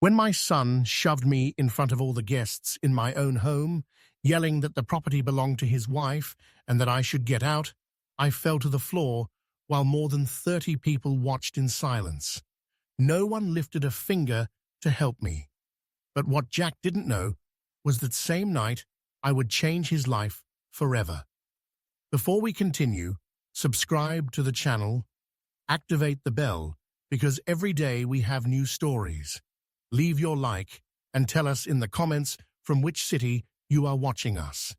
When my son shoved me in front of all the guests in my own home, yelling that the property belonged to his wife and that I should get out, I fell to the floor while more than 30 people watched in silence. No one lifted a finger to help me. But what Jack didn't know was that same night I would change his life forever. Before we continue, subscribe to the channel, activate the bell, because every day we have new stories. Leave your like and tell us in the comments from which city you are watching us.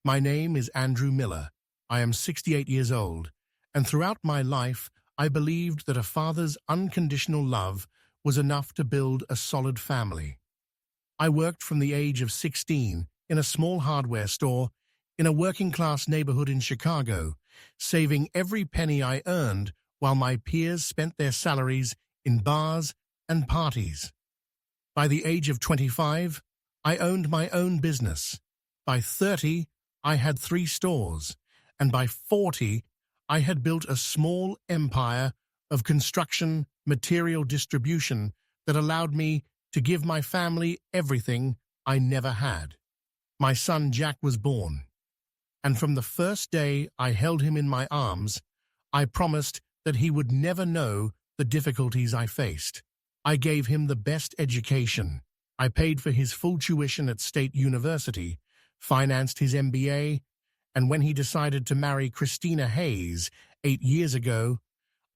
My name is Andrew Miller. I am 68 years old, and throughout my life I believed that a father's unconditional love was enough to build a solid family. I worked from the age of 16 in a small hardware store in a working-class neighborhood in Chicago, saving every penny I earned while my peers spent their salaries in bars and parties. By the age of 25, I owned my own business. By 30, I had 3 stores, and by 40, I had built a small empire of construction material distribution that allowed me to give my family everything I never had. My son Jack was born, and from the first day I held him in my arms, I promised that he would never know the difficulties I faced. I gave him the best education. I paid for his full tuition at State University, financed his MBA, and when he decided to marry Christina Hayes 8 years ago,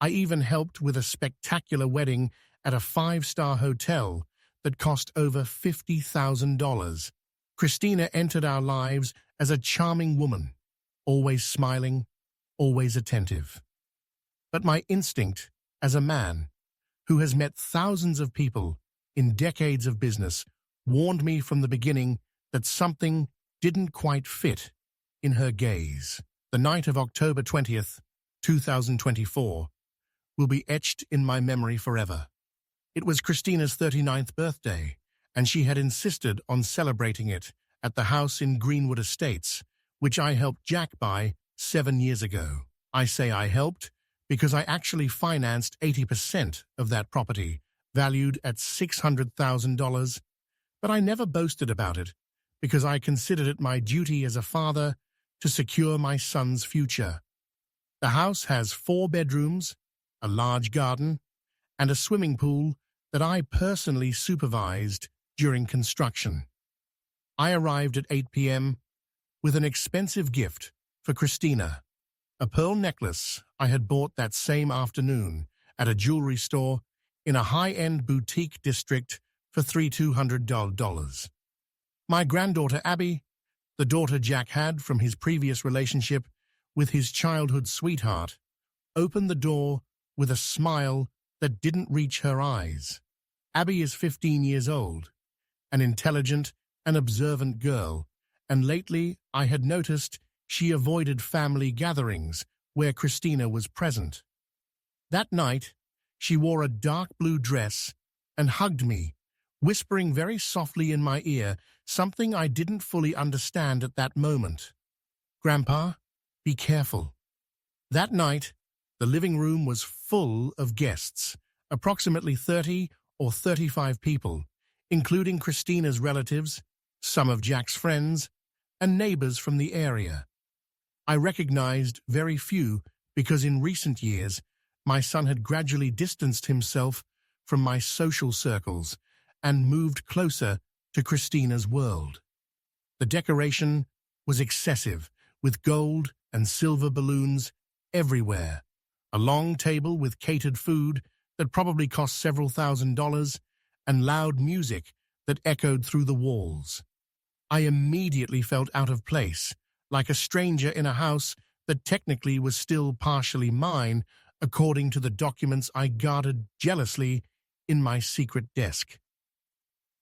I even helped with a spectacular wedding at a 5-star hotel that cost over $50,000. Christina entered our lives as a charming woman, always smiling, always attentive. But my instinct as a man who has met thousands of people in decades of business warned me from the beginning that something didn't quite fit in her gaze. The night of October 20th, 2024, will be etched in my memory forever. It was Christina's 39th birthday, and she had insisted on celebrating it at the house in Greenwood Estates, which I helped Jack buy 7 years ago. I say I helped because I actually financed 80% of that property, valued at $600,000, but I never boasted about it because I considered it my duty as a father to secure my son's future. The house has 4 bedrooms, a large garden, and a swimming pool that I personally supervised during construction. I arrived at 8 p.m. with an expensive gift for Christina, a pearl necklace I had bought that same afternoon at a jewelry store in a high-end boutique district for $3,200. My granddaughter Abby, the daughter Jack had from his previous relationship with his childhood sweetheart, opened the door with a smile that didn't reach her eyes. Abby is 15 years old, an intelligent and observant girl, and lately I had noticed she avoided family gatherings where Christina was present. That night, she wore a dark blue dress and hugged me, whispering very softly in my ear something I didn't fully understand at that moment. "Grandpa, be careful." That night, the living room was full of guests, approximately 30 or 35 people, including Christina's relatives, some of Jack's friends, and neighbors from the area. I recognized very few because in recent years, my son had gradually distanced himself from my social circles and moved closer to Christina's world. The decoration was excessive, with gold and silver balloons everywhere, a long table with catered food that probably cost several $1,000s, and loud music that echoed through the walls. I immediately felt out of place, like a stranger in a house that technically was still partially mine, according to the documents I guarded jealously in my secret desk.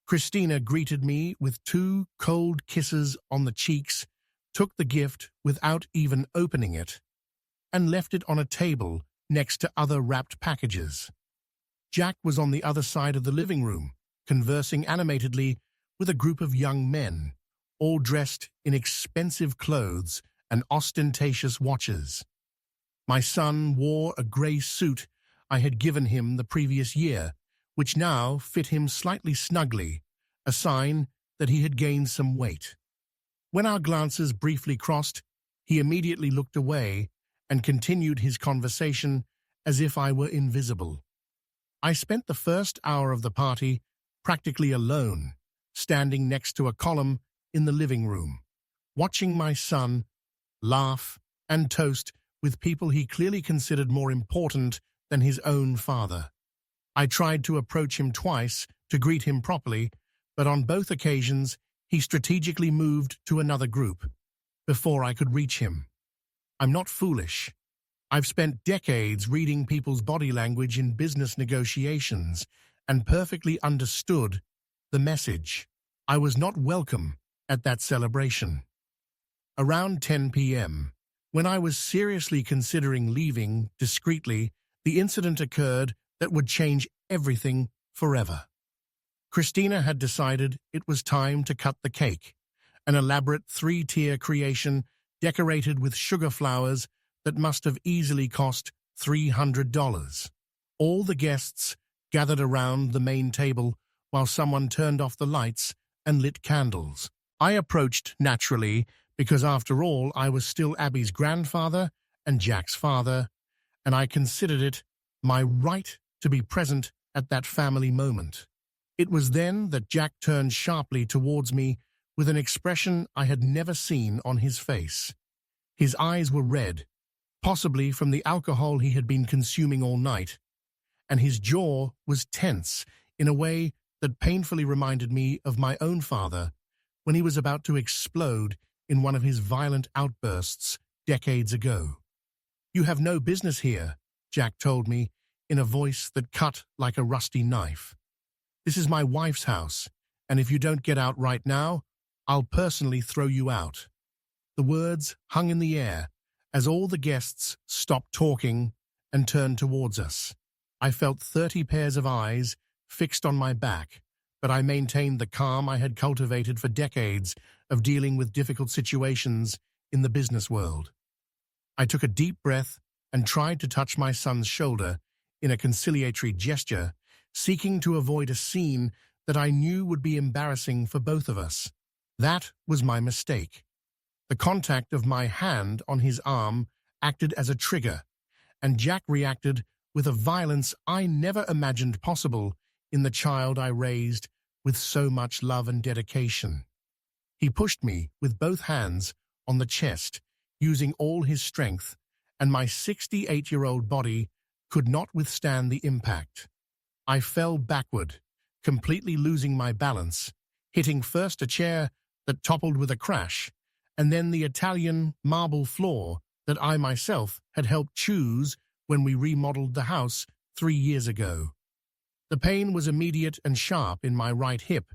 Christina greeted me with 2 cold kisses on the cheeks, took the gift without even opening it, and left it on a table next to other wrapped packages. Jack was on the other side of the living room, conversing animatedly with a group of young men, all dressed in expensive clothes and ostentatious watches. My son wore a gray suit I had given him the previous year, which now fit him slightly snugly, a sign that he had gained some weight. When our glances briefly crossed, he immediately looked away and continued his conversation as if I were invisible. I spent the first hour of the party practically alone, standing next to a column in the living room, watching my son laugh and toast with people he clearly considered more important than his own father. I tried to approach him twice to greet him properly, but on both occasions he strategically moved to another group before I could reach him. I'm not foolish. I've spent decades reading people's body language in business negotiations and perfectly understood the message. I was not welcome at that celebration. Around 10 p.m., when I was seriously considering leaving discreetly, the incident occurred that would change everything forever. Christina had decided it was time to cut the cake, an elaborate three-tier creation decorated with sugar flowers that must have easily cost $300. All the guests gathered around the main table while someone turned off the lights and lit candles. I approached naturally because, after all, I was still Abby's grandfather and Jack's father, and I considered it my right to be present at that family moment. It was then that Jack turned sharply towards me with an expression I had never seen on his face. His eyes were red, possibly from the alcohol he had been consuming all night, and his jaw was tense in a way that painfully reminded me of my own father when he was about to explode in one of his violent outbursts decades ago. "You have no business here," Jack told me in a voice that cut like a rusty knife. "This is my wife's house, and if you don't get out right now, I'll personally throw you out." The words hung in the air as all the guests stopped talking and turned towards us. I felt 30 pairs of eyes fixed on my back, but I maintained the calm I had cultivated for decades of dealing with difficult situations in the business world. I took a deep breath and tried to touch my son's shoulder in a conciliatory gesture, seeking to avoid a scene that I knew would be embarrassing for both of us. That was my mistake. The contact of my hand on his arm acted as a trigger, and Jack reacted with a violence I never imagined possible in the child I raised with so much love and dedication. He pushed me with both hands on the chest, using all his strength, and my 68-year-old body could not withstand the impact. I fell backward, completely losing my balance, hitting first a chair that toppled with a crash, and then the Italian marble floor that I myself had helped choose when we remodeled the house 3 years ago. The pain was immediate and sharp in my right hip,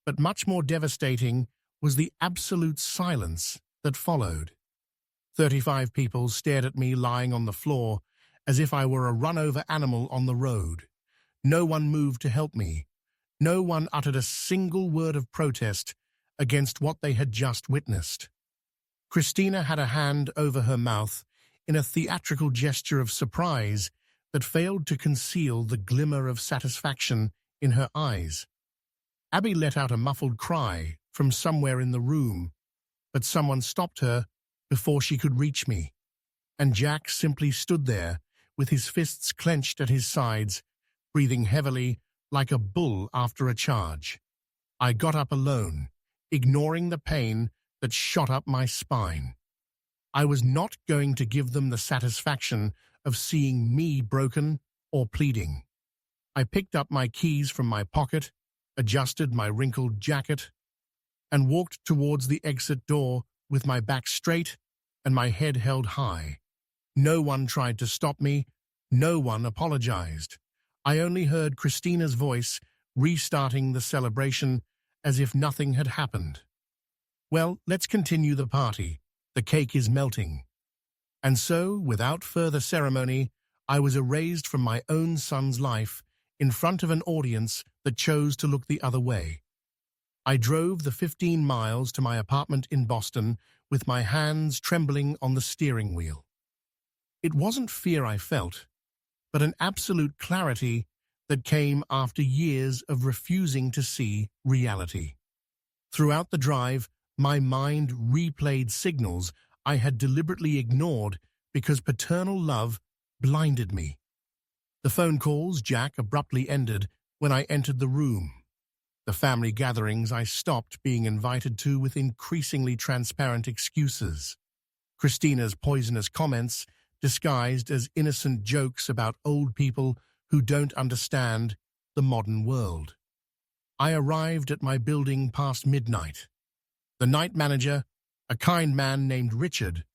but much more devastating was the absolute silence that followed. 35 people stared at me lying on the floor as if I were a run-over animal on the road. No one moved to help me. No one uttered a single word of protest against what they had just witnessed. Christina had a hand over her mouth in a theatrical gesture of surprise that failed to conceal the glimmer of satisfaction in her eyes. Abby let out a muffled cry from somewhere in the room, but someone stopped her before she could reach me, and Jack simply stood there with his fists clenched at his sides, breathing heavily like a bull after a charge. I got up alone, ignoring the pain that shot up my spine. I was not going to give them the satisfaction of seeing me broken or pleading. I picked up my keys from my pocket, adjusted my wrinkled jacket, and walked towards the exit door with my back straight and my head held high. No one tried to stop me. No one apologized. I only heard Christina's voice restarting the celebration as if nothing had happened. "Well, let's continue the party. The cake is melting." And so, without further ceremony, I was erased from my own son's life in front of an audience that chose to look the other way. I drove the 15 miles to my apartment in Boston with my hands trembling on the steering wheel. It wasn't fear I felt, but an absolute clarity that came after years of refusing to see reality. Throughout the drive, my mind replayed signals I had deliberately ignored because paternal love blinded me. The phone calls Jack abruptly ended when I entered the room. The family gatherings I stopped being invited to with increasingly transparent excuses. Christina's poisonous comments disguised as innocent jokes about old people who don't understand the modern world. I arrived at my building past midnight. The night manager, a kind man named Richard,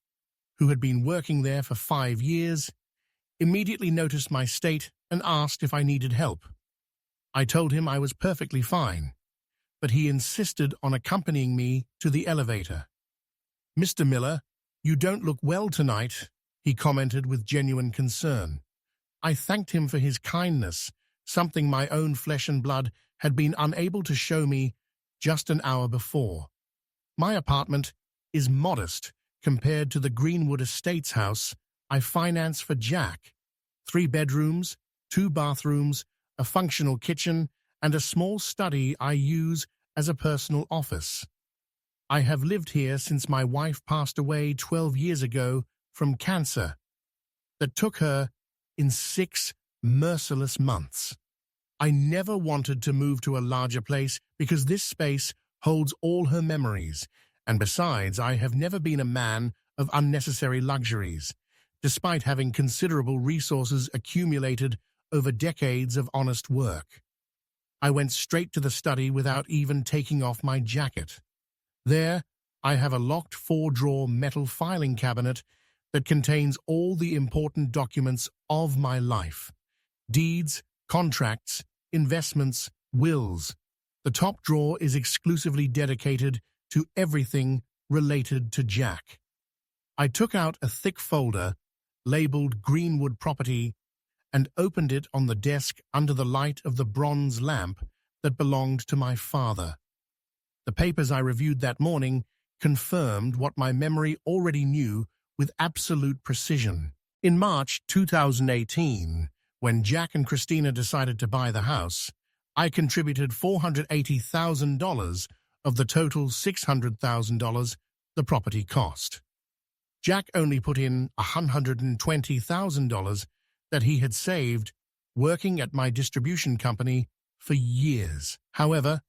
who had been working there for 5 years, immediately noticed my state and asked if I needed help. I told him I was perfectly fine, but he insisted on accompanying me to the elevator. "Mr. Miller, you don't look well tonight," he commented with genuine concern. I thanked him for his kindness, something my own flesh and blood had been unable to show me just an hour before. My apartment is modest compared to the Greenwood Estates house I financed for Jack. 3 bedrooms, 2 bathrooms, a functional kitchen, and a small study I use as a personal office. I have lived here since my wife passed away 12 years ago from cancer that took her in 6 merciless months. I never wanted to move to a larger place because this space holds all her memories, and besides, I have never been a man of unnecessary luxuries, despite having considerable resources accumulated over decades of honest work. I went straight to the study without even taking off my jacket. There, I have a locked 4-drawer metal filing cabinet that contains all the important documents of my life: deeds, contracts, investments, wills. The top drawer is exclusively dedicated to everything related to Jack. I took out a thick folder labeled Greenwood Property and opened it on the desk under the light of the bronze lamp that belonged to my father. The papers I reviewed that morning confirmed what my memory already knew with absolute precision. In March 2018, when Jack and Christina decided to buy the house, I contributed $480,000 of the total $600,000 the property cost. Jack only put in $120,000 that he had saved working at my distribution company for years. However,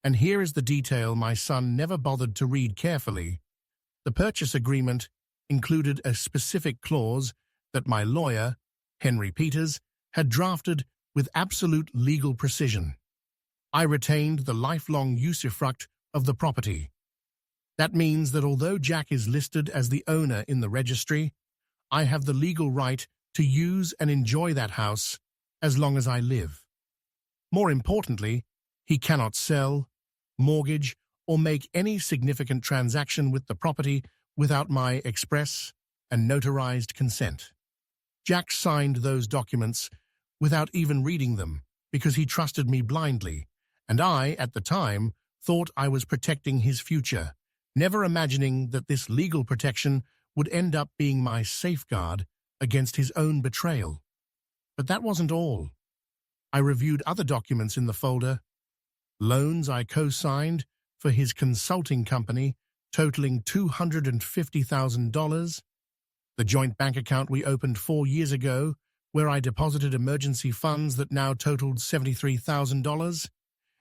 and here is the detail my son never bothered to read carefully, the purchase agreement included a specific clause that my lawyer, Henry Peters, had drafted with absolute legal precision. I retained the lifelong usufruct of the property. That means that although Jack is listed as the owner in the registry, I have the legal right to use and enjoy that house as long as I live. More importantly, he cannot sell, mortgage, or make any significant transaction with the property without my express and notarized consent. Jack signed those documents without even reading them because he trusted me blindly, and I, at the time, thought I was protecting his future, never imagining that this legal protection would end up being my safeguard against his own betrayal. But that wasn't all. I reviewed other documents in the folder: loans I co-signed for his consulting company totaling $250,000, the joint bank account we opened 4 years ago where I deposited emergency funds that now totaled $73,000,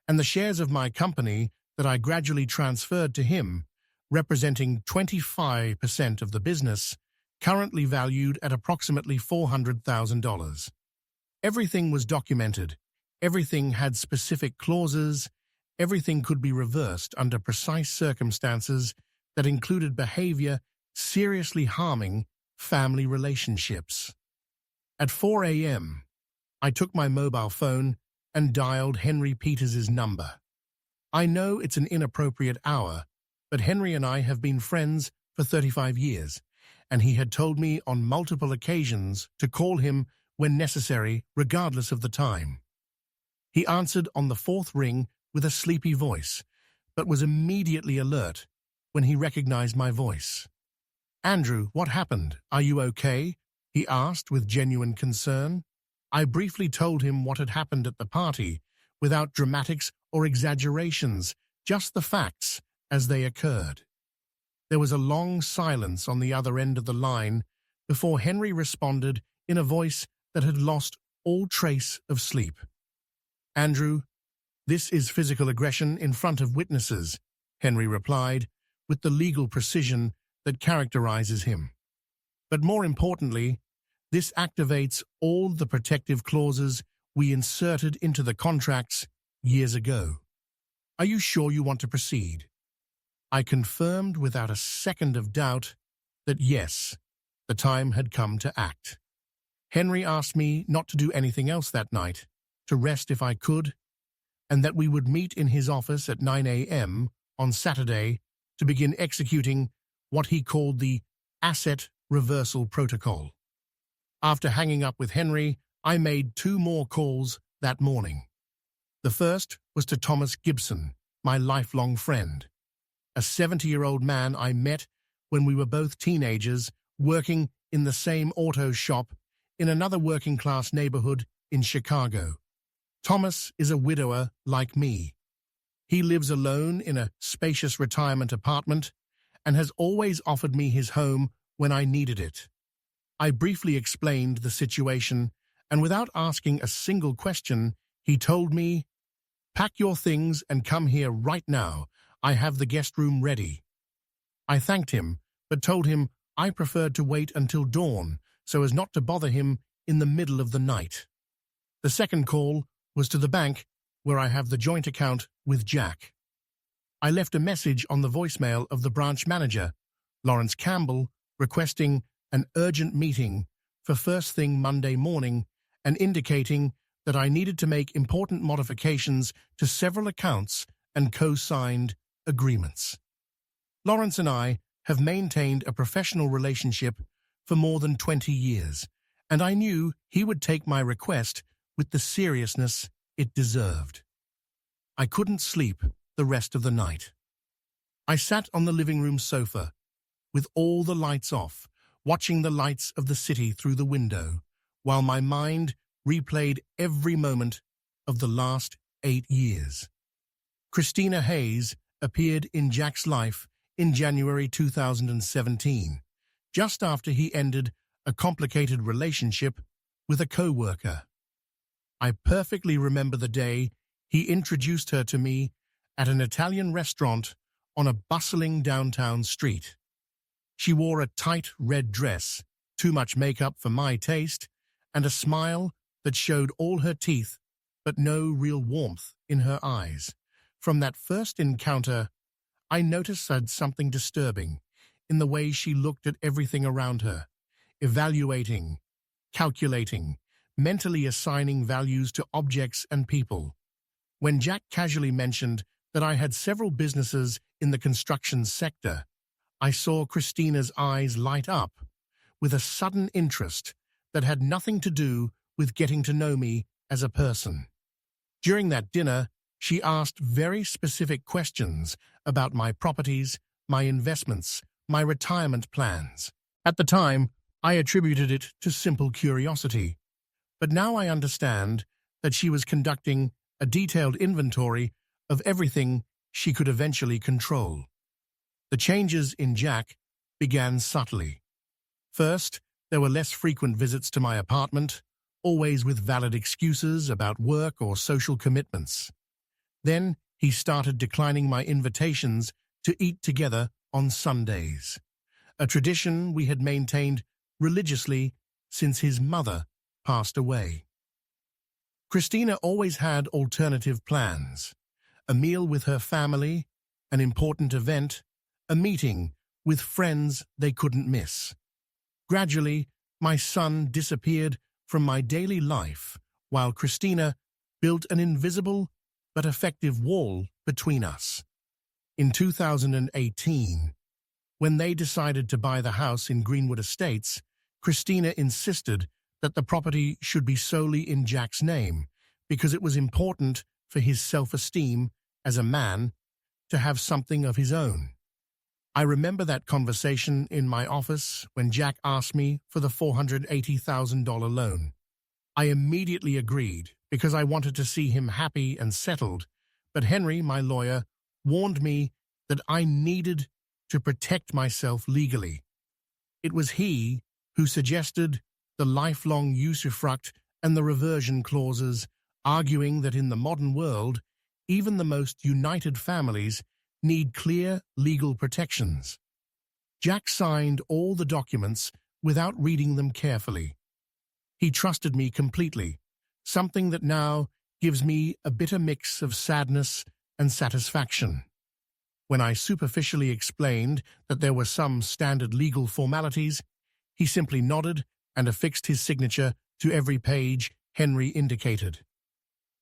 and the shares of my company that I gradually transferred to him, representing 25% of the business, currently valued at approximately $400,000. Everything was documented, everything had specific clauses, everything could be reversed under precise circumstances that included behavior seriously harming family relationships. At 4 a.m., I took my mobile phone and dialed Henry Peters' number. I know it's an inappropriate hour, but Henry and I have been friends for 35 years, and he had told me on multiple occasions to call him when necessary, regardless of the time. He answered on the 4th ring with a sleepy voice, but was immediately alert when he recognized my voice. "Andrew, what happened? Are you okay?" he asked with genuine concern. I briefly told him what had happened at the party, without dramatics or exaggerations, just the facts as they occurred. There was a long silence on the other end of the line before Henry responded in a voice that had lost all trace of sleep. "Andrew, this is physical aggression in front of witnesses," Henry replied, with the legal precision that characterizes him. "But more importantly, this activates all the protective clauses we inserted into the contracts years ago. Are you sure you want to proceed?" I confirmed without a second of doubt that yes, the time had come to act. Henry asked me not to do anything else that night, to rest if I could, and that we would meet in his office at 9 a.m. on Saturday to begin executing what he called the Asset Reversal Protocol. After hanging up with Henry, I made 2 more calls that morning. The first was to Thomas Gibson, my lifelong friend, a 70-year-old man I met when we were both teenagers working in the same auto shop in another working-class neighborhood in Chicago. Thomas is a widower like me. He lives alone in a spacious retirement apartment and has always offered me his home when I needed it. I briefly explained the situation, and without asking a single question, he told me, "Pack your things and come here right now. I have the guest room ready." I thanked him, but told him I preferred to wait until dawn so as not to bother him in the middle of the night. The second call was to the bank, where I have the joint account with Jack. I left a message on the voicemail of the branch manager, Lawrence Campbell, requesting an urgent meeting for first thing Monday morning and indicating that I needed to make important modifications to several accounts and co-signed agreements. Lawrence and I have maintained a professional relationship for more than 20 years, and I knew he would take my request with the seriousness it deserved. I couldn't sleep the rest of the night. I sat on the living room sofa, with all the lights off, watching the lights of the city through the window, while my mind replayed every moment of the last 8 years. Christina Hayes appeared in Jack's life in January 2017, just after he ended a complicated relationship with a co-worker. I perfectly remember the day he introduced her to me at an Italian restaurant on a bustling downtown street. She wore a tight red dress, too much makeup for my taste, and a smile that showed all her teeth but no real warmth in her eyes. From that first encounter, I noticed something disturbing in the way she looked at everything around her, evaluating, calculating, mentally assigning values to objects and people. When Jack casually mentioned that I had several businesses in the construction sector, I saw Christina's eyes light up with a sudden interest that had nothing to do with getting to know me as a person. During that dinner, she asked very specific questions about my properties, my investments, my retirement plans. At the time, I attributed it to simple curiosity, but now I understand that she was conducting a detailed inventory of everything she could eventually control. The changes in Jack began subtly. First, there were less frequent visits to my apartment, always with valid excuses about work or social commitments. Then he started declining my invitations to eat together on Sundays, a tradition we had maintained religiously since his mother passed away. Christina always had alternative plans: a meal with her family, an important event, a meeting with friends they couldn't miss. Gradually, my son disappeared from my daily life, while Christina built an invisible but effective wall between us. In 2018, when they decided to buy the house in Greenwood Estates, Christina insisted that the property should be solely in Jack's name because it was important for his self-esteem as a man to have something of his own. I remember that conversation in my office when Jack asked me for the $480,000 loan. I immediately agreed because I wanted to see him happy and settled, but Henry, my lawyer, warned me that I needed to protect myself legally. It was he who suggested the lifelong usufruct and the reversion clauses, arguing that in the modern world, even the most united families need clear legal protections. Jack signed all the documents without reading them carefully. He trusted me completely, something that now gives me a bitter mix of sadness and satisfaction. When I superficially explained that there were some standard legal formalities, he simply nodded and affixed his signature to every page Henry indicated.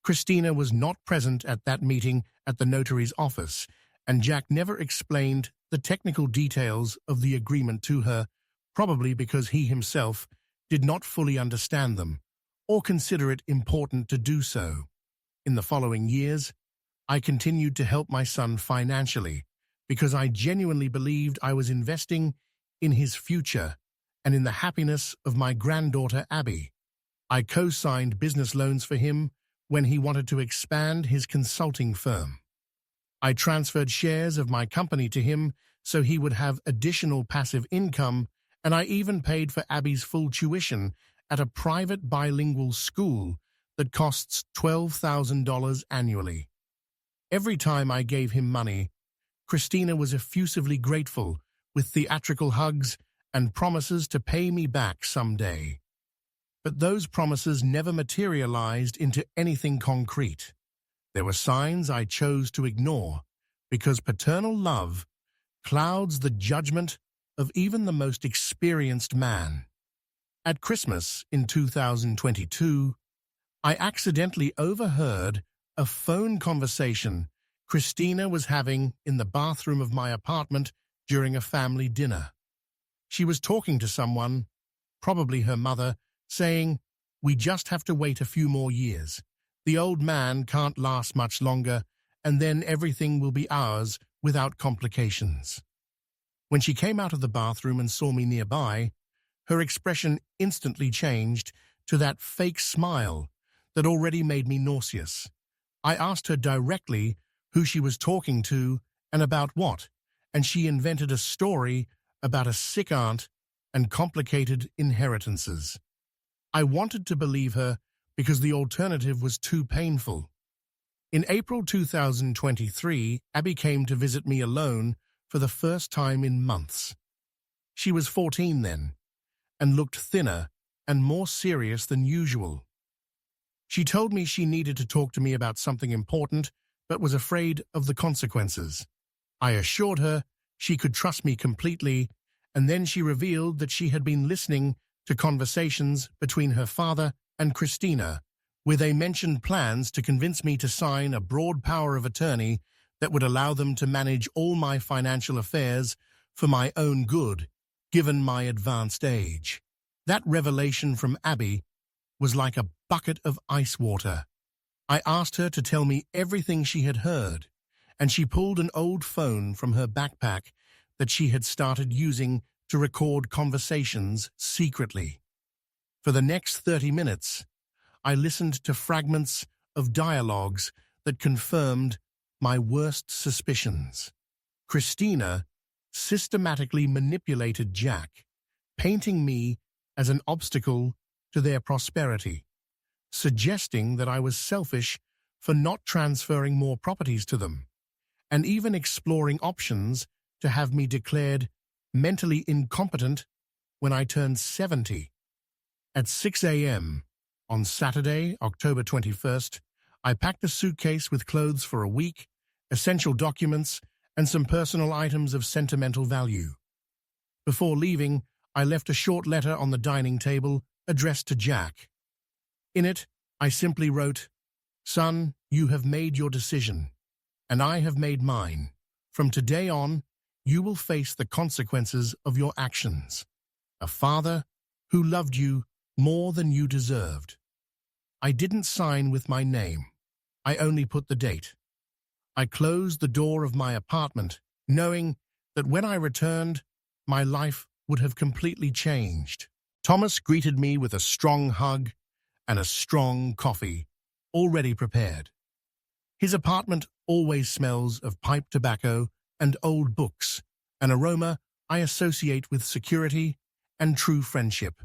Christina was not present at that meeting at the notary's office, and Jack never explained the technical details of the agreement to her, probably because he himself did not fully understand them or consider it important to do so. In the following years, I continued to help my son financially because I genuinely believed I was investing in his future and in the happiness of my granddaughter Abby. I co-signed business loans for him when he wanted to expand his consulting firm. I transferred shares of my company to him so he would have additional passive income, and I even paid for Abby's full tuition at a private bilingual school that costs $12,000 annually. Every time I gave him money, Christina was effusively grateful, with theatrical hugs and promises to pay me back someday. But those promises never materialized into anything concrete. There were signs I chose to ignore because paternal love clouds the judgment of even the most experienced man. At Christmas in 2022, I accidentally overheard a phone conversation Christina was having in the bathroom of my apartment during a family dinner. She was talking to someone, probably her mother, saying, "We just have to wait a few more years. The old man can't last much longer, and then everything will be ours without complications." When she came out of the bathroom and saw me nearby, her expression instantly changed to that fake smile that already made me nauseous. I asked her directly who she was talking to and about what, and she invented a story about a sick aunt and complicated inheritances. I wanted to believe her because the alternative was too painful. In April 2023, Abby came to visit me alone for the first time in months. She was 14 then, and looked thinner and more serious than usual. She told me she needed to talk to me about something important, but was afraid of the consequences. I assured her she could trust me completely, and then she revealed that she had been listening to conversations between her father and Christina, where they mentioned plans to convince me to sign a broad power of attorney that would allow them to manage all my financial affairs for my own good, given my advanced age. That revelation from Abby was like a bucket of ice water. I asked her to tell me everything she had heard, and she pulled an old phone from her backpack that she had started using to record conversations secretly. For the next 30 minutes, I listened to fragments of dialogues that confirmed my worst suspicions. Christina systematically manipulated Jack, painting me as an obstacle to their prosperity, suggesting that I was selfish for not transferring more properties to them, and even exploring options to have me declared mentally incompetent when I turned 70. At 6 a.m. on Saturday, October 21st, I packed a suitcase with clothes for a week, essential documents, and some personal items of sentimental value. Before leaving, I left a short letter on the dining table addressed to Jack. In it, I simply wrote, "Son, you have made your decision, and I have made mine. From today on, you will face the consequences of your actions. A father who loved you more than you deserved." I didn't sign with my name. I only put the date. I closed the door of my apartment, knowing that when I returned, my life would have completely changed. Thomas greeted me with a strong hug and a strong coffee, already prepared. His apartment always smells of pipe tobacco and old books, an aroma I associate with security and true friendship.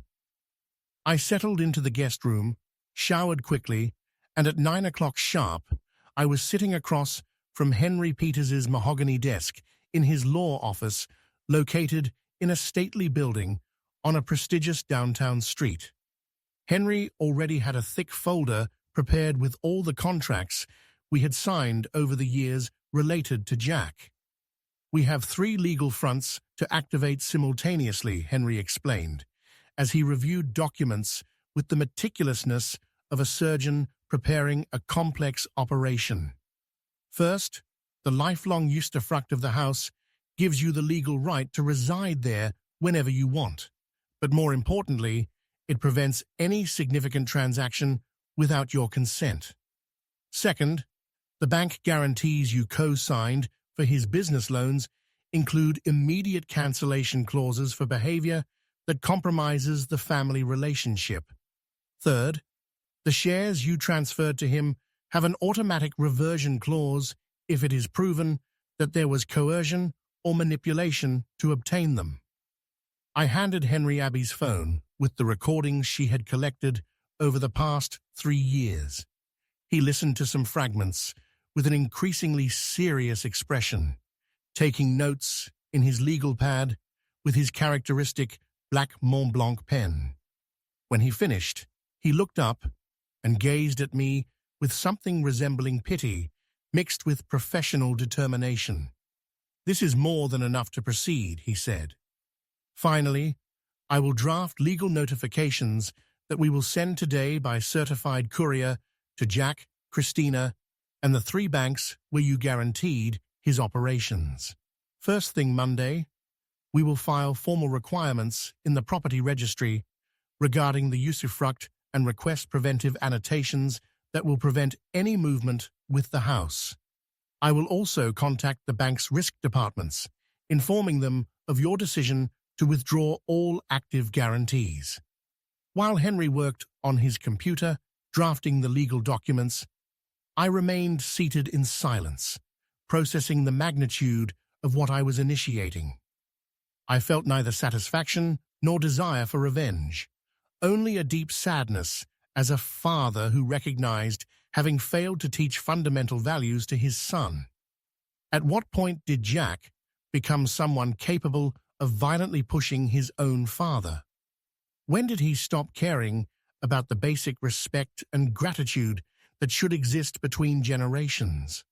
I settled into the guest room, showered quickly, and at 9 o'clock sharp, I was sitting across from Henry Peters's mahogany desk in his law office located in a stately building on a prestigious downtown street. Henry already had a thick folder prepared with all the contracts we had signed over the years related to Jack. "We have 3 legal fronts to activate simultaneously," Henry explained, as he reviewed documents with the meticulousness of a surgeon preparing a complex operation. "First, the lifelong usufruct of the house gives you the legal right to reside there whenever you want. But more importantly, it prevents any significant transaction without your consent. Second, the bank guarantees you co-signed for his business loans include immediate cancellation clauses for behavior that compromises the family relationship. Third, the shares you transferred to him have an automatic reversion clause if it is proven that there was coercion or manipulation to obtain them." I handed Henry Abby's phone with the recordings she had collected over the past 3 years. He listened to some fragments with an increasingly serious expression, taking notes in his legal pad with his characteristic black Mont Blanc pen. When he finished, he looked up and gazed at me with something resembling pity mixed with professional determination. "This is more than enough to proceed," he said. "Finally, I will draft legal notifications that we will send today by certified courier to Jack, Christina, and the 3 banks where you guaranteed his operations. First thing Monday, we will file formal requirements in the property registry regarding the usufruct and request preventive annotations that will prevent any movement with the house. I will also contact the bank's risk departments, informing them of your decision to withdraw all active guarantees." While Henry worked on his computer, drafting the legal documents, I remained seated in silence, processing the magnitude of what I was initiating. I felt neither satisfaction nor desire for revenge, only a deep sadness as a father who recognized having failed to teach fundamental values to his son. At what point did Jack become someone capable of violently pushing his own father? When did he stop caring about the basic respect and gratitude that should exist between generations?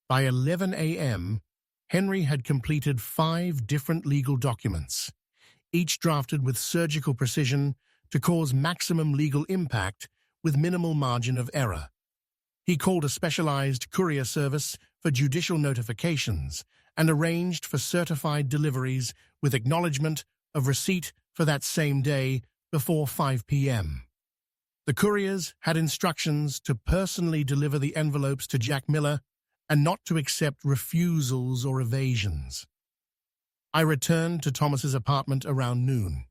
By 11 a.m., Henry had completed 5 different legal documents, each drafted with surgical precision to cause maximum legal impact with minimal margin of error. He called a specialized courier service for judicial notifications and arranged for certified deliveries with acknowledgement of receipt for that same day before 5 p.m. The couriers had instructions to personally deliver the envelopes to Jack Miller and not to accept refusals or evasions. I returned to Thomas's apartment around noon.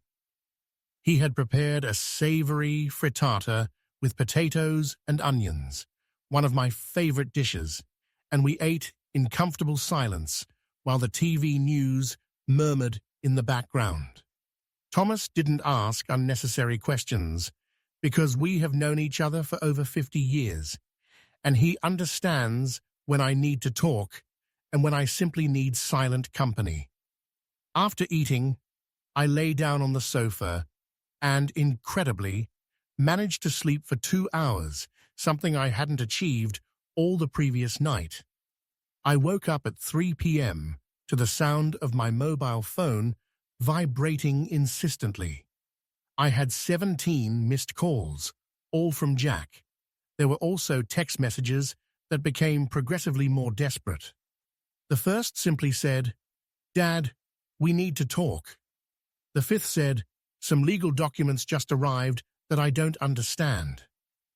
He had prepared a savory frittata with potatoes and onions, one of my favorite dishes, and we ate in comfortable silence while the TV news murmured in the background. Thomas didn't ask unnecessary questions because we have known each other for over 50 years, and he understands when I need to talk and when I simply need silent company. After eating, I lay down on the sofa and, incredibly, managed to sleep for 2 hours, something I hadn't achieved all the previous night. I woke up at 3 p.m. to the sound of my mobile phone vibrating insistently. I had 17 missed calls, all from Jack. There were also text messages that became progressively more desperate. The first simply said, "Dad, we need to talk." The fifth said, "Some legal documents just arrived that I don't understand."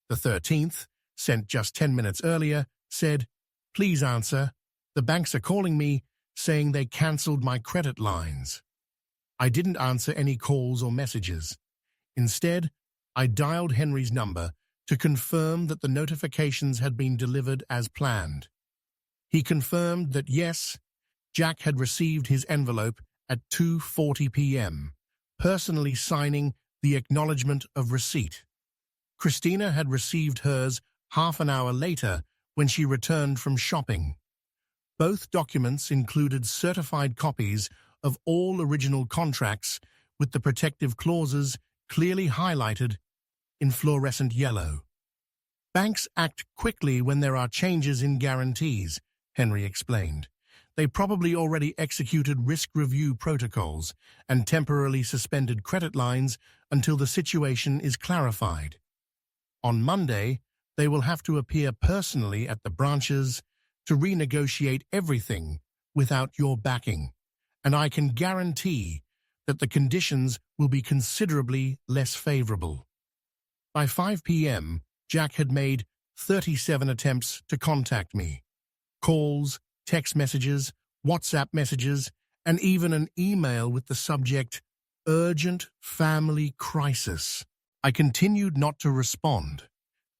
The 13th, sent just 10 minutes earlier, said, "Please answer. The banks are calling me, saying they cancelled my credit lines." I didn't answer any calls or messages. Instead, I dialed Henry's number to confirm that the notifications had been delivered as planned. He confirmed that yes, Jack had received his envelope at 2:40 p.m., personally signing the acknowledgement of receipt. Christina had received hers half an hour later when she returned from shopping. Both documents included certified copies of all original contracts with the protective clauses clearly highlighted in fluorescent yellow. Banks act quickly when there are changes in guarantees, Henry explained. They probably already executed risk review protocols and temporarily suspended credit lines until the situation is clarified. On Monday, they will have to appear personally at the branches to renegotiate everything without your backing, and I can guarantee that the conditions will be considerably less favorable. By 5 p.m., Jack had made 37 attempts to contact me. Calls, text messages, WhatsApp messages, and even an email with the subject, "Urgent Family Crisis." I continued not to respond,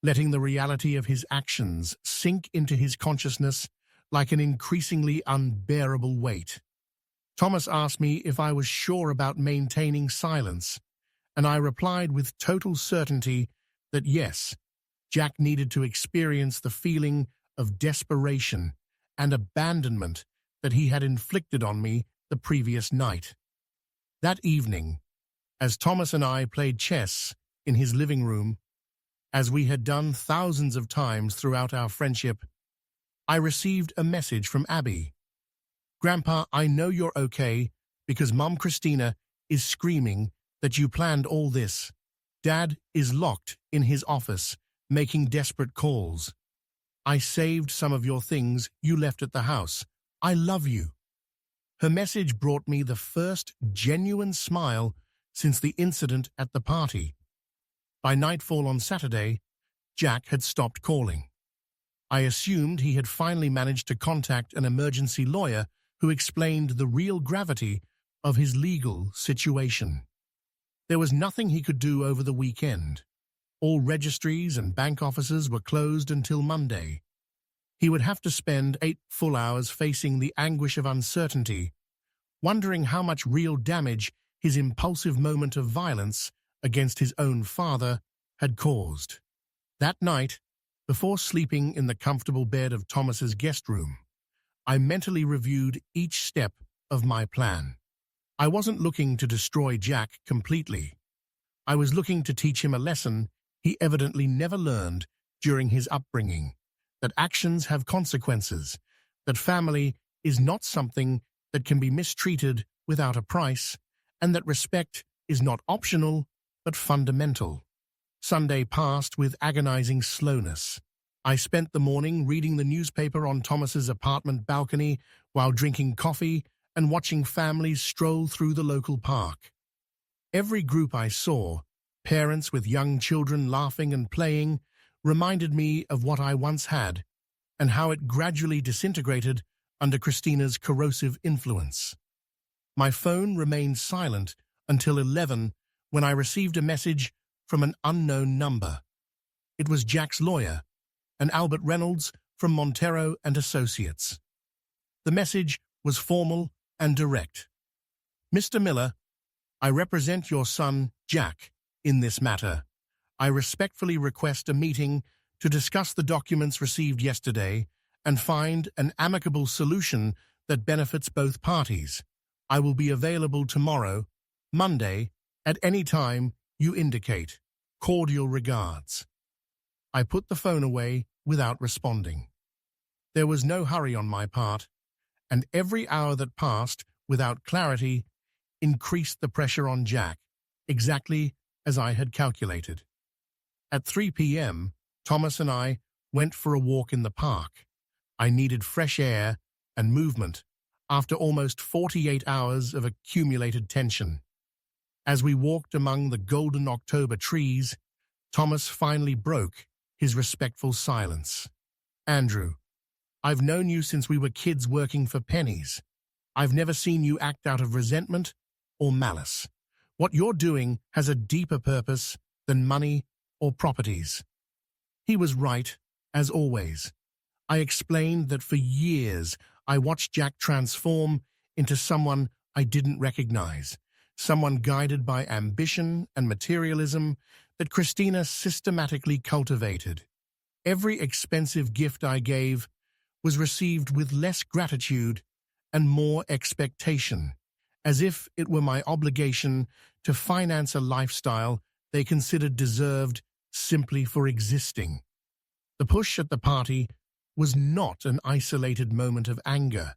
letting the reality of his actions sink into his consciousness like an increasingly unbearable weight. Thomas asked me if I was sure about maintaining silence, and I replied with total certainty that yes, Jack needed to experience the feeling of desperation and abandonment that he had inflicted on me the previous night. That evening, as Thomas and I played chess in his living room, as we had done thousands of times throughout our friendship, I received a message from Abby. "Grandpa, I know you're okay because Mom Christina is screaming that you planned all this. Dad is locked in his office, making desperate calls. I saved some of your things you left at the house. I love you." Her message brought me the first genuine smile since the incident at the party. By nightfall on Saturday, Jack had stopped calling. I assumed he had finally managed to contact an emergency lawyer who explained the real gravity of his legal situation. There was nothing he could do over the weekend. All registries and bank offices were closed until Monday. He would have to spend 8 full hours facing the anguish of uncertainty, wondering how much real damage his impulsive moment of violence against his own father had caused. That night, before sleeping in the comfortable bed of Thomas's guest room, I mentally reviewed each step of my plan. I wasn't looking to destroy Jack completely. I was looking to teach him a lesson he evidently never learned during his upbringing, that actions have consequences, that family is not something that can be mistreated without a price, and that respect is not optional but fundamental. Sunday passed with agonizing slowness. I spent the morning reading the newspaper on Thomas's apartment balcony while drinking coffee and watching families stroll through the local park. Every group I saw, parents with young children laughing and playing, reminded me of what I once had and how it gradually disintegrated under Christina's corrosive influence. My phone remained silent until 11 when I received a message from an unknown number. It was Jack's lawyer, an Albert Reynolds from Montero and Associates. The message was formal and direct. "Mr. Miller, I represent your son, Jack, in this matter. I respectfully request a meeting to discuss the documents received yesterday and find an amicable solution that benefits both parties. I will be available tomorrow, Monday, at any time you indicate. Cordial regards." I put the phone away without responding. There was no hurry on my part, and every hour that passed without clarity increased the pressure on Jack, exactly as I had calculated. At 3 p.m., Thomas and I went for a walk in the park. I needed fresh air and movement after almost 48 hours of accumulated tension. As we walked among the golden October trees, Thomas finally broke his respectful silence. "Andrew, I've known you since we were kids working for pennies. I've never seen you act out of resentment or malice. What you're doing has a deeper purpose than money or properties. He was right, as always. I explained that for years I watched Jack transform into someone I didn't recognize, someone guided by ambition and materialism that Christina systematically cultivated. Every expensive gift I gave was received with less gratitude and more expectation, as if it were my obligation to finance a lifestyle they considered deserved simply for existing. The push at the party was not an isolated moment of anger.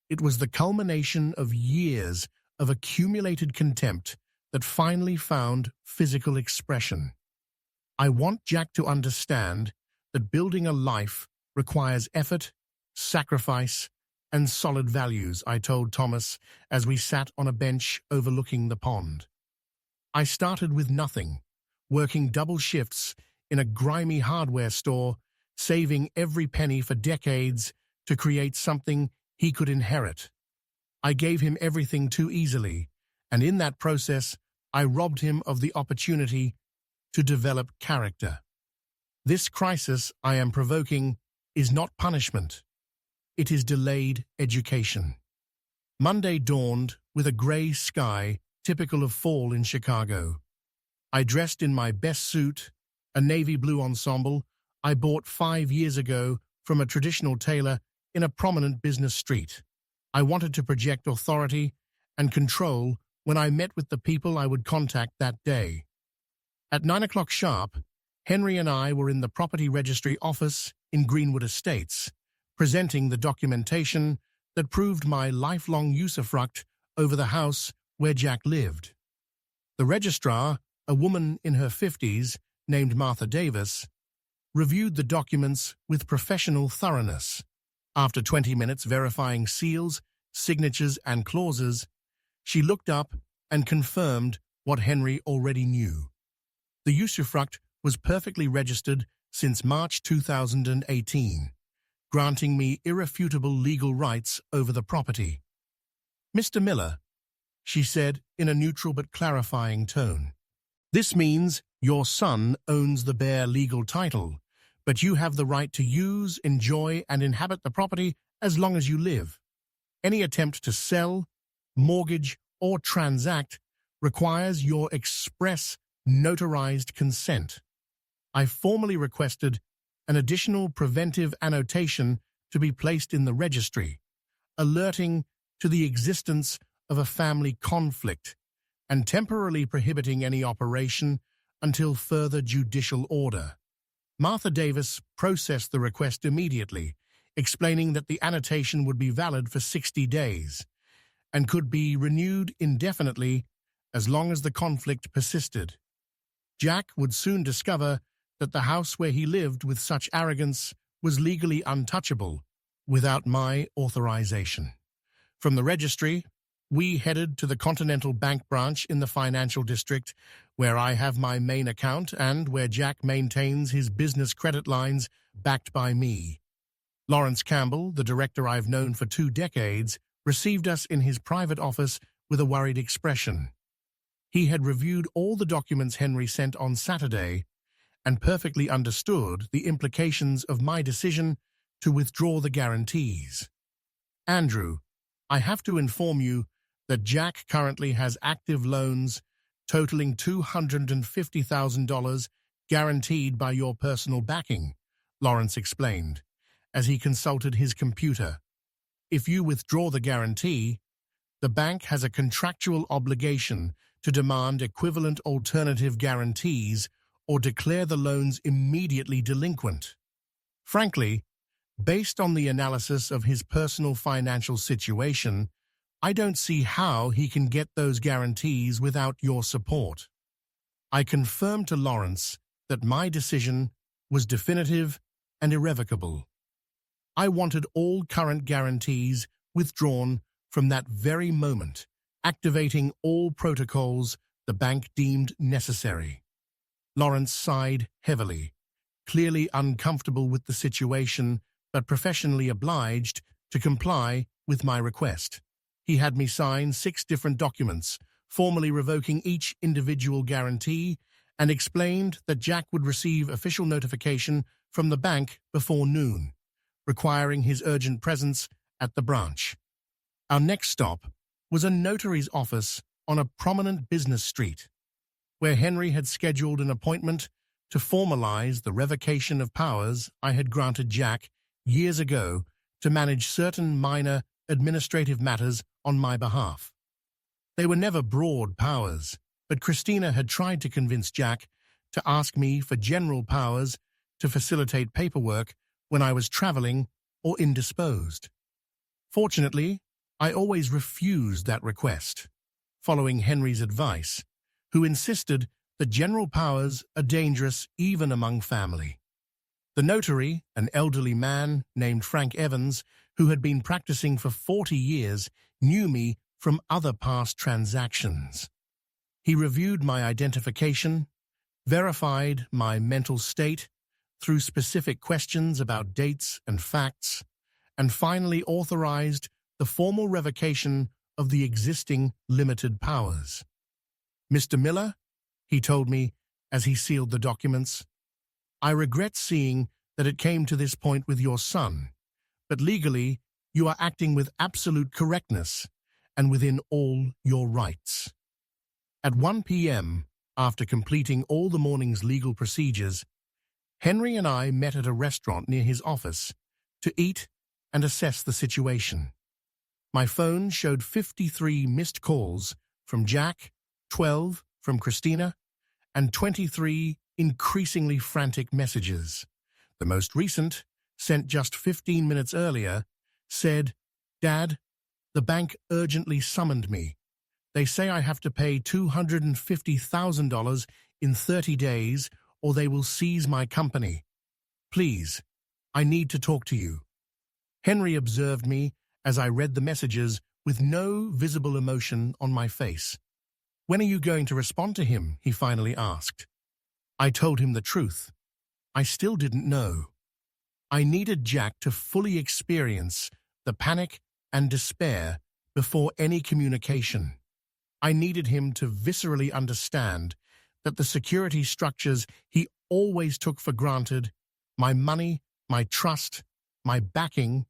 It was the culmination of years of accumulated contempt that finally found physical expression. I want Jack to understand that building a life requires effort, sacrifice, and solid values, I told Thomas as we sat on a bench overlooking the pond. I started with nothing, working double shifts in a grimy hardware store, saving every penny for decades to create something he could inherit. I gave him everything too easily, and in that process, I robbed him of the opportunity to develop character. This crisis I am provoking is not punishment. It is delayed education. Monday dawned with a gray sky typical of fall in Chicago. I dressed in my best suit, a navy blue ensemble I bought 5 years ago from a traditional tailor in a prominent business street. I wanted to project authority and control when I met with the people I would contact that day. At 9 o'clock sharp, Henry and I were in the property registry office in Greenwood Estates, presenting the documentation that proved my lifelong usufruct over the house where Jack lived. The registrar, a woman in her 50s named Martha Davis, reviewed the documents with professional thoroughness. After 20 minutes verifying seals, signatures, and clauses, she looked up and confirmed what Henry already knew. The usufruct was perfectly registered since March 2018, granting me irrefutable legal rights over the property. "Mr. Miller," she said in a neutral but clarifying tone, "this means your son owns the bare legal title, but you have the right to use, enjoy, and inhabit the property as long as you live. Any attempt to sell, mortgage, or transact requires your express notarized consent. I formally requested an additional preventive annotation to be placed in the registry, alerting to the existence of a family conflict and temporarily prohibiting any operation until further judicial order." Martha Davis processed the request immediately, explaining that the annotation would be valid for 60 days and could be renewed indefinitely as long as the conflict persisted. Jack would soon discover that the house where he lived with such arrogance was legally untouchable without my authorization. From the registry, we headed to the Continental Bank branch in the financial district, where I have my main account and where Jack maintains his business credit lines backed by me. Lawrence Campbell, the director I've known for 2 decades, received us in his private office with a worried expression. He had reviewed all the documents Henry sent on Saturday and perfectly understood the implications of my decision to withdraw the guarantees. "Andrew, I have to inform you that Jack currently has active loans totaling $250,000 guaranteed by your personal backing," Lawrence explained, as he consulted his computer. "If you withdraw the guarantee, the bank has a contractual obligation to demand equivalent alternative guarantees or declare the loans immediately delinquent. Frankly, based on the analysis of his personal financial situation, I don't see how he can get those guarantees without your support." I confirmed to Lawrence that my decision was definitive and irrevocable. I wanted all current guarantees withdrawn from that very moment, activating all protocols the bank deemed necessary. Lawrence sighed heavily, clearly uncomfortable with the situation, but professionally obliged to comply with my request. He had me sign 6 different documents, formally revoking each individual guarantee and explained that Jack would receive official notification from the bank before noon, requiring his urgent presence at the branch. Our next stop was a notary's office on a prominent business street, where Henry had scheduled an appointment to formalize the revocation of powers I had granted Jack years ago to manage certain minor administrative matters on my behalf. They were never broad powers, but Christina had tried to convince Jack to ask me for general powers to facilitate paperwork when I was traveling or indisposed. Fortunately, I always refused that request, following Henry's advice, who insisted that general powers are dangerous even among family. The notary, an elderly man named Frank Evans, who had been practicing for 40 years, knew me from other past transactions. He reviewed my identification, verified my mental state through specific questions about dates and facts, and finally authorized the formal revocation of the existing limited powers. "Mr. Miller," he told me as he sealed the documents, "I regret seeing that it came to this point with your son, but legally you are acting with absolute correctness and within all your rights." At 1 p.m., after completing all the morning's legal procedures, Henry and I met at a restaurant near his office to eat and assess the situation. My phone showed 53 missed calls from Jack, 12 from Christina, and 23 increasingly frantic messages. The most recent, sent just 15 minutes earlier, said, "Dad, the bank urgently summoned me. They say I have to pay $250,000 in 30 days or they will seize my company. Please, I need to talk to you." Henry observed me as I read the messages with no visible emotion on my face. "When are you going to respond to him?" he finally asked. I told him the truth. I still didn't know. I needed Jack to fully experience the panic and despair before any communication. I needed him to viscerally understand that the security structures he always took for granted, my money, my trust, my backing,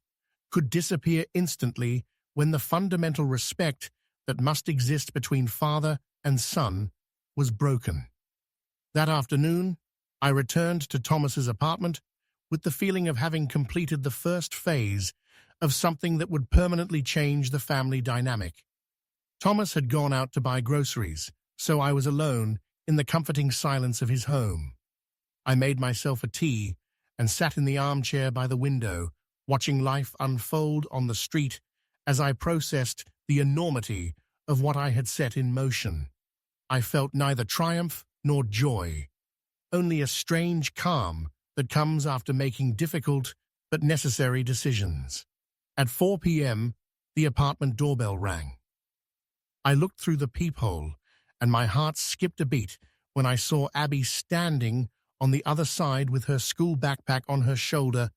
could disappear instantly when the fundamental respect that must exist between father and son was broken. That afternoon, I returned to Thomas's apartment with the feeling of having completed the first phase of something that would permanently change the family dynamic. Thomas had gone out to buy groceries, so I was alone in the comforting silence of his home. I made myself a tea and sat in the armchair by the window, watching life unfold on the street as I processed the enormity of what I had set in motion. I felt neither triumph nor joy, only a strange calm that comes after making difficult but necessary decisions. At 4 p.m., the apartment doorbell rang. I looked through the peephole, and my heart skipped a beat when I saw Abby standing on the other side with her school backpack on her shoulder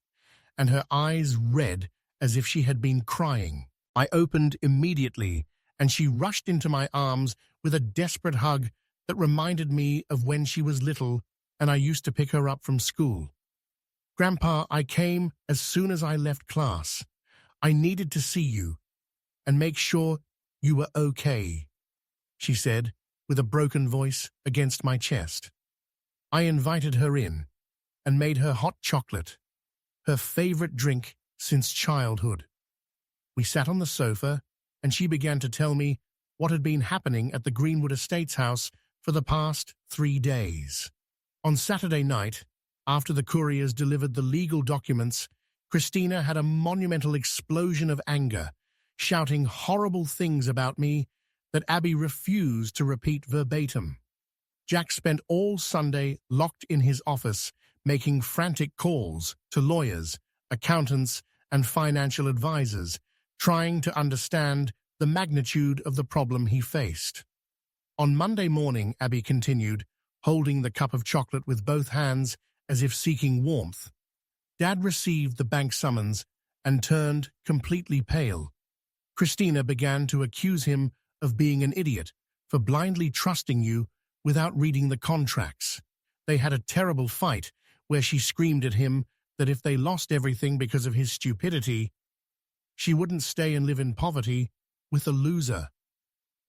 and her eyes red as if she had been crying. I opened immediately, and she rushed into my arms with a desperate hug that reminded me of when she was little and I used to pick her up from school. "Grandpa, I came as soon as I left class. I needed to see you and make sure you were okay," she said with a broken voice against my chest. I invited her in and made her hot chocolate, her favorite drink since childhood. We sat on the sofa and she began to tell me what had been happening at the Greenwood Estates house for the past 3 days. On Saturday night, after the couriers delivered the legal documents, Christina had a monumental explosion of anger, shouting horrible things about me that Abby refused to repeat verbatim. Jack spent all Sunday locked in his office, making frantic calls to lawyers, accountants, and financial advisors, trying to understand the magnitude of the problem he faced. On Monday morning, Abby continued, holding the cup of chocolate with both hands as if seeking warmth. Dad received the bank summons and turned completely pale. Christina began to accuse him of being an idiot for blindly trusting you without reading the contracts. They had a terrible fight where she screamed at him that if they lost everything because of his stupidity, she wouldn't stay and live in poverty with a loser.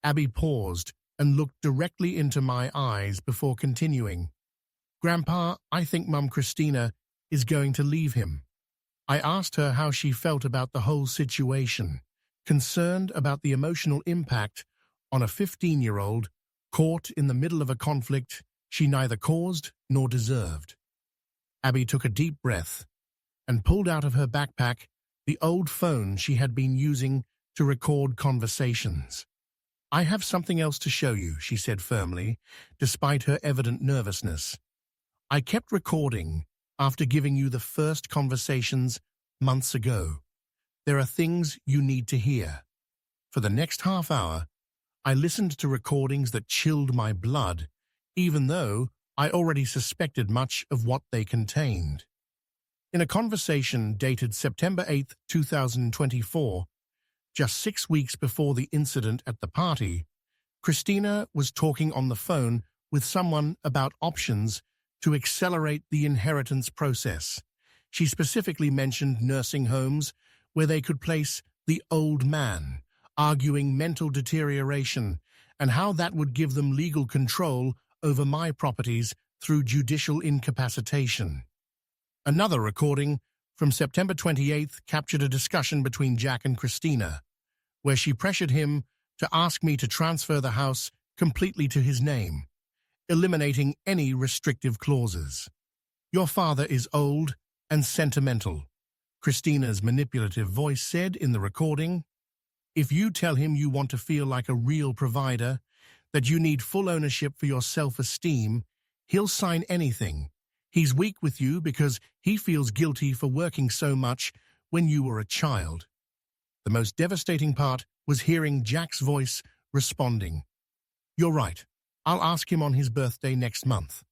Abby paused and looked directly into my eyes before continuing. Grandpa, I think Mum Christina is going to leave him. I asked her how she felt about the whole situation, concerned about the emotional impact on a 15-year-old caught in the middle of a conflict she neither caused nor deserved. Abby took a deep breath and pulled out of her backpack the old phone she had been using to record conversations. I have something else to show you, she said firmly, despite her evident nervousness. I kept recording after giving you the first conversations months ago. There are things you need to hear. For the next half hour, I listened to recordings that chilled my blood, even though I already suspected much of what they contained. In a conversation dated September 8, 2024, just 6 weeks before the incident at the party, Christina was talking on the phone with someone about options to accelerate the inheritance process. She specifically mentioned nursing homes where they could place the old man, arguing mental deterioration and how that would give them legal control over my properties through judicial incapacitation. Another recording from September 28th captured a discussion between Jack and Christina, where she pressured him to ask me to transfer the house completely to his name, eliminating any restrictive clauses. Your father is old and sentimental, Christina's manipulative voice said in the recording. If you tell him you want to feel like a real provider, that you need full ownership for your self-esteem, he'll sign anything. He's weak with you because he feels guilty for working so much when you were a child. The most devastating part was hearing Jack's voice responding. You're right. I'll ask him on his birthday next month.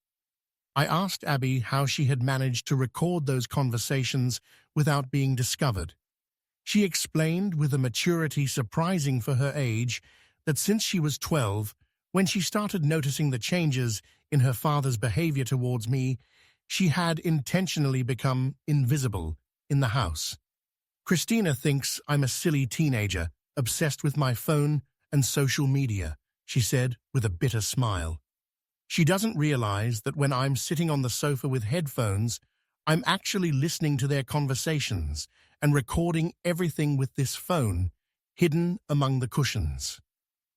I asked Abby how she had managed to record those conversations without being discovered. She explained with a maturity surprising for her age that since she was 12, when she started noticing the changes in her father's behavior towards me, she had intentionally become invisible in the house. Christina thinks I'm a silly teenager, obsessed with my phone and social media, she said with a bitter smile. She doesn't realize that when I'm sitting on the sofa with headphones, I'm actually listening to their conversations and recording everything with this phone, hidden among the cushions.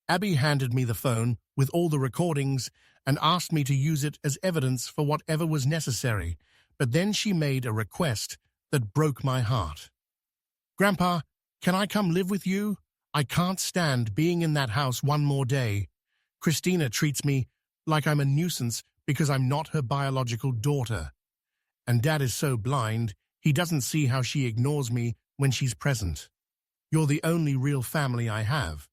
Abby handed me the phone with all the recordings and asked me to use it as evidence for whatever was necessary, but then she made a request that broke my heart. Grandpa, can I come live with you? I can't stand being in that house one more day. Christina treats me like I'm a nuisance because I'm not her biological daughter. And Dad is so blind, he doesn't see how she ignores me when she's present. You're the only real family I have.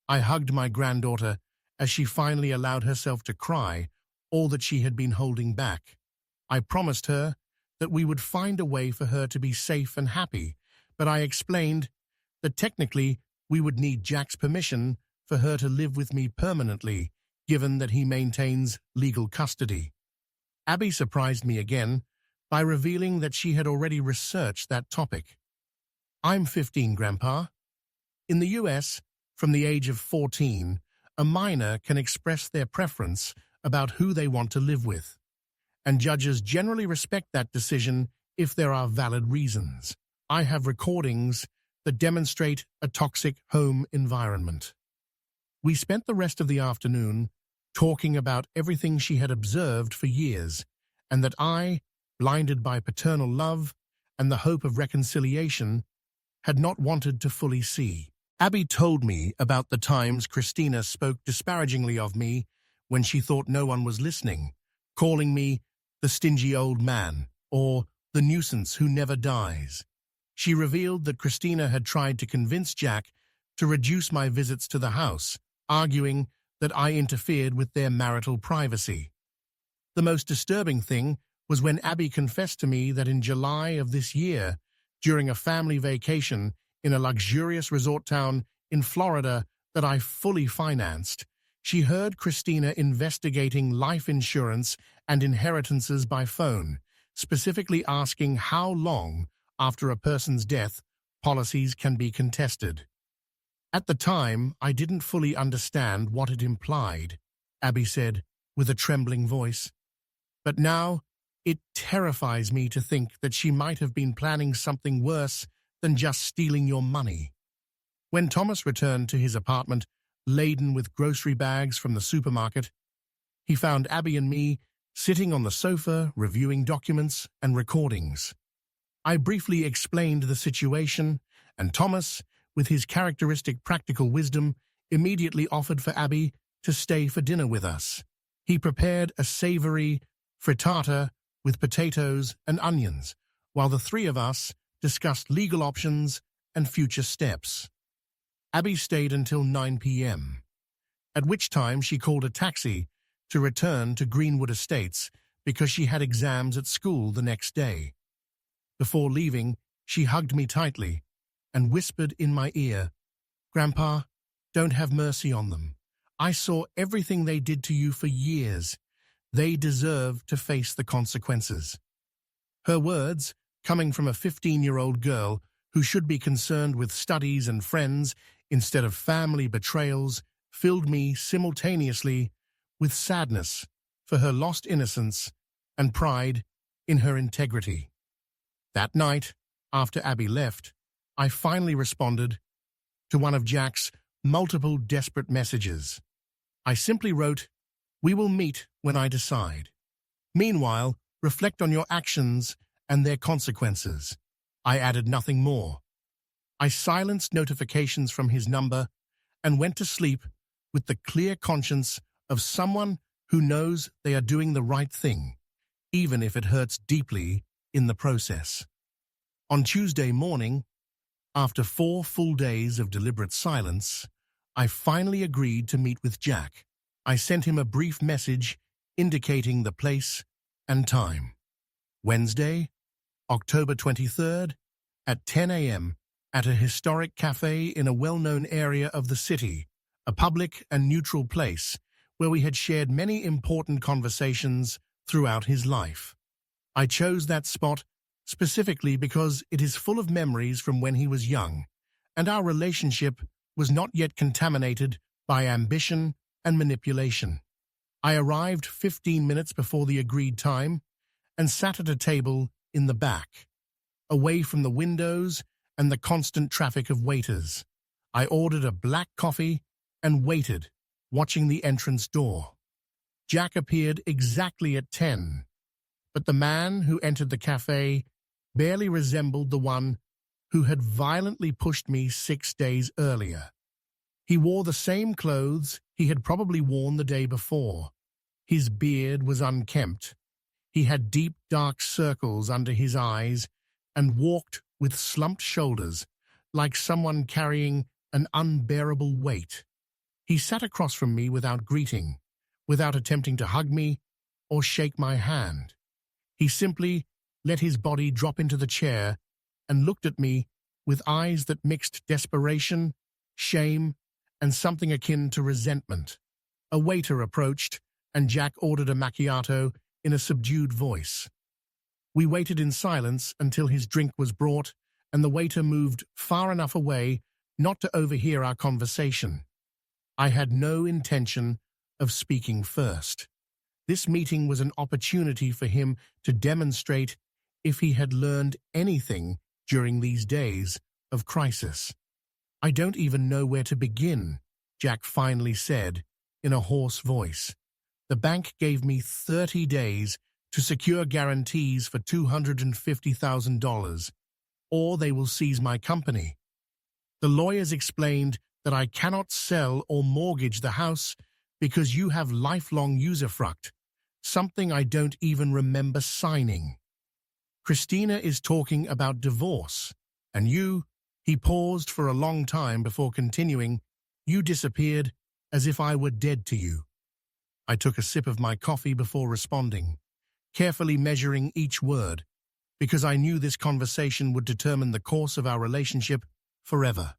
I hugged my granddaughter as she finally allowed herself to cry, all that she had been holding back. I promised her that we would find a way for her to be safe and happy, but I explained that technically we would need Jack's permission for her to live with me permanently, given that he maintains legal custody. Abby surprised me again by revealing that she had already researched that topic. I'm 15, Grandpa. In the US, from the age of 14, a minor can express their preference about who they want to live with, and judges generally respect that decision if there are valid reasons. I have recordings that demonstrate a toxic home environment. We spent the rest of the afternoon talking about everything she had observed for years, and that I, blinded by paternal love and the hope of reconciliation, had not wanted to fully see. Abby told me about the times Christina spoke disparagingly of me when she thought no one was listening, calling me the stingy old man or the nuisance who never dies. She revealed that Christina had tried to convince Jack to reduce my visits to the house, arguing that I interfered with their marital privacy. The most disturbing thing was when Abby confessed to me that in July of this year, during a family vacation in a luxurious resort town in Florida that I fully financed, She heard Christina investigating life insurance and inheritances by phone, specifically asking how long after a person's death policies can be contested. At the time, I didn't fully understand what it implied, Abby said with a trembling voice. But now, it terrifies me to think that she might have been planning something worse than just stealing your money. When Thomas returned to his apartment, laden with grocery bags from the supermarket, he found Abby and me sitting on the sofa reviewing documents and recordings. I briefly explained the situation, and Thomas, with his characteristic practical wisdom, immediately offered for Abby to stay for dinner with us. He prepared a savory frittata with potatoes and onions, while the three of us discussed legal options and future steps. Abby stayed until 9 p.m., at which time she called a taxi to return to Greenwood Estates because she had exams at school the next day. Before leaving, she hugged me tightly and whispered in my ear, "Grandpa, don't have mercy on them. I saw everything they did to you for years. They deserve to face the consequences." Her words, coming from a 15-year-old girl who should be concerned with studies and friends instead of family betrayals, filled me simultaneously with sadness for her lost innocence and pride in her integrity. That night, after Abby left, I finally responded to one of Jack's multiple desperate messages. I simply wrote, "We will meet when I decide. Meanwhile, reflect on your actions and their consequences." I added nothing more. I silenced notifications from his number and went to sleep with the clear conscience of someone who knows they are doing the right thing, even if it hurts deeply in the process. On Tuesday morning, after 4 full days of deliberate silence, I finally agreed to meet with Jack. I sent him a brief message indicating the place and time. Wednesday, October 23rd, at 10 a.m., at a historic cafe in a well-known area of the city, a public and neutral place where we had shared many important conversations throughout his life. I chose that spot specifically because it is full of memories from when he was young, and our relationship was not yet contaminated by ambition and manipulation. I arrived 15 minutes before the agreed time and sat at a table in the back, away from the windows and the constant traffic of waiters. I ordered a black coffee and waited, watching the entrance door. Jack appeared exactly at 10, but the man who entered the cafe barely resembled the one who had violently pushed me 6 days earlier. He wore the same clothes he had probably worn the day before. His beard was unkempt. He had deep, dark circles under his eyes and walked with slumped shoulders, like someone carrying an unbearable weight. He sat across from me without greeting, without attempting to hug me or shake my hand. He simply let his body drop into the chair and looked at me with eyes that mixed desperation, shame, and something akin to resentment. A waiter approached, and Jack ordered a macchiato in a subdued voice. We waited in silence until his drink was brought, and the waiter moved far enough away not to overhear our conversation. I had no intention of speaking first. This meeting was an opportunity for him to demonstrate if he had learned anything during these days of crisis. "I don't even know where to begin," Jack finally said in a hoarse voice. "The bank gave me 30 days to secure guarantees for $250,000, or they will seize my company. The lawyers explained that I cannot sell or mortgage the house because you have lifelong usufruct, something I don't even remember signing. Christina is talking about divorce, and you," he paused for a long time before continuing, "you disappeared as if I were dead to you." I took a sip of my coffee before responding, carefully measuring each word, because I knew this conversation would determine the course of our relationship forever.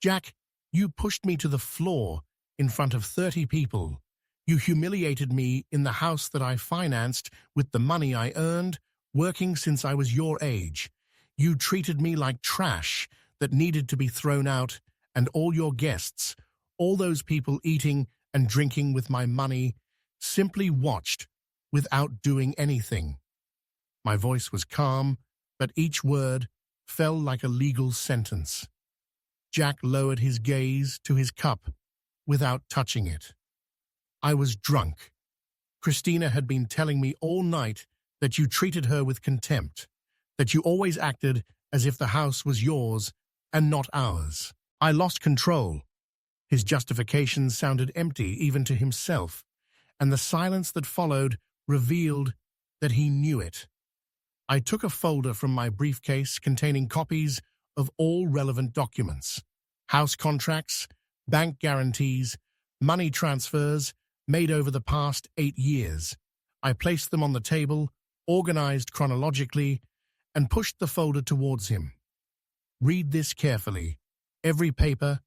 "Jack, you pushed me to the floor in front of 30 people. You humiliated me in the house that I financed with the money I earned, working since I was your age. You treated me like trash that needed to be thrown out, and all your guests, all those people eating and drinking with my money, simply watched without doing anything. My voice was calm, but each word fell like a legal sentence. Jack lowered his gaze to his cup without touching it. I was drunk. Christina had been telling me all night that you treated her with contempt, that you always acted as if the house was yours and not ours. I lost control. His justifications sounded empty even to himself, and the silence that followed revealed that he knew it. I took a folder from my briefcase containing copies of all relevant documents: house contracts, bank guarantees, money transfers made over the past 8 years. I placed them on the table, organized chronologically, and pushed the folder towards him. Read this carefully. Every paper,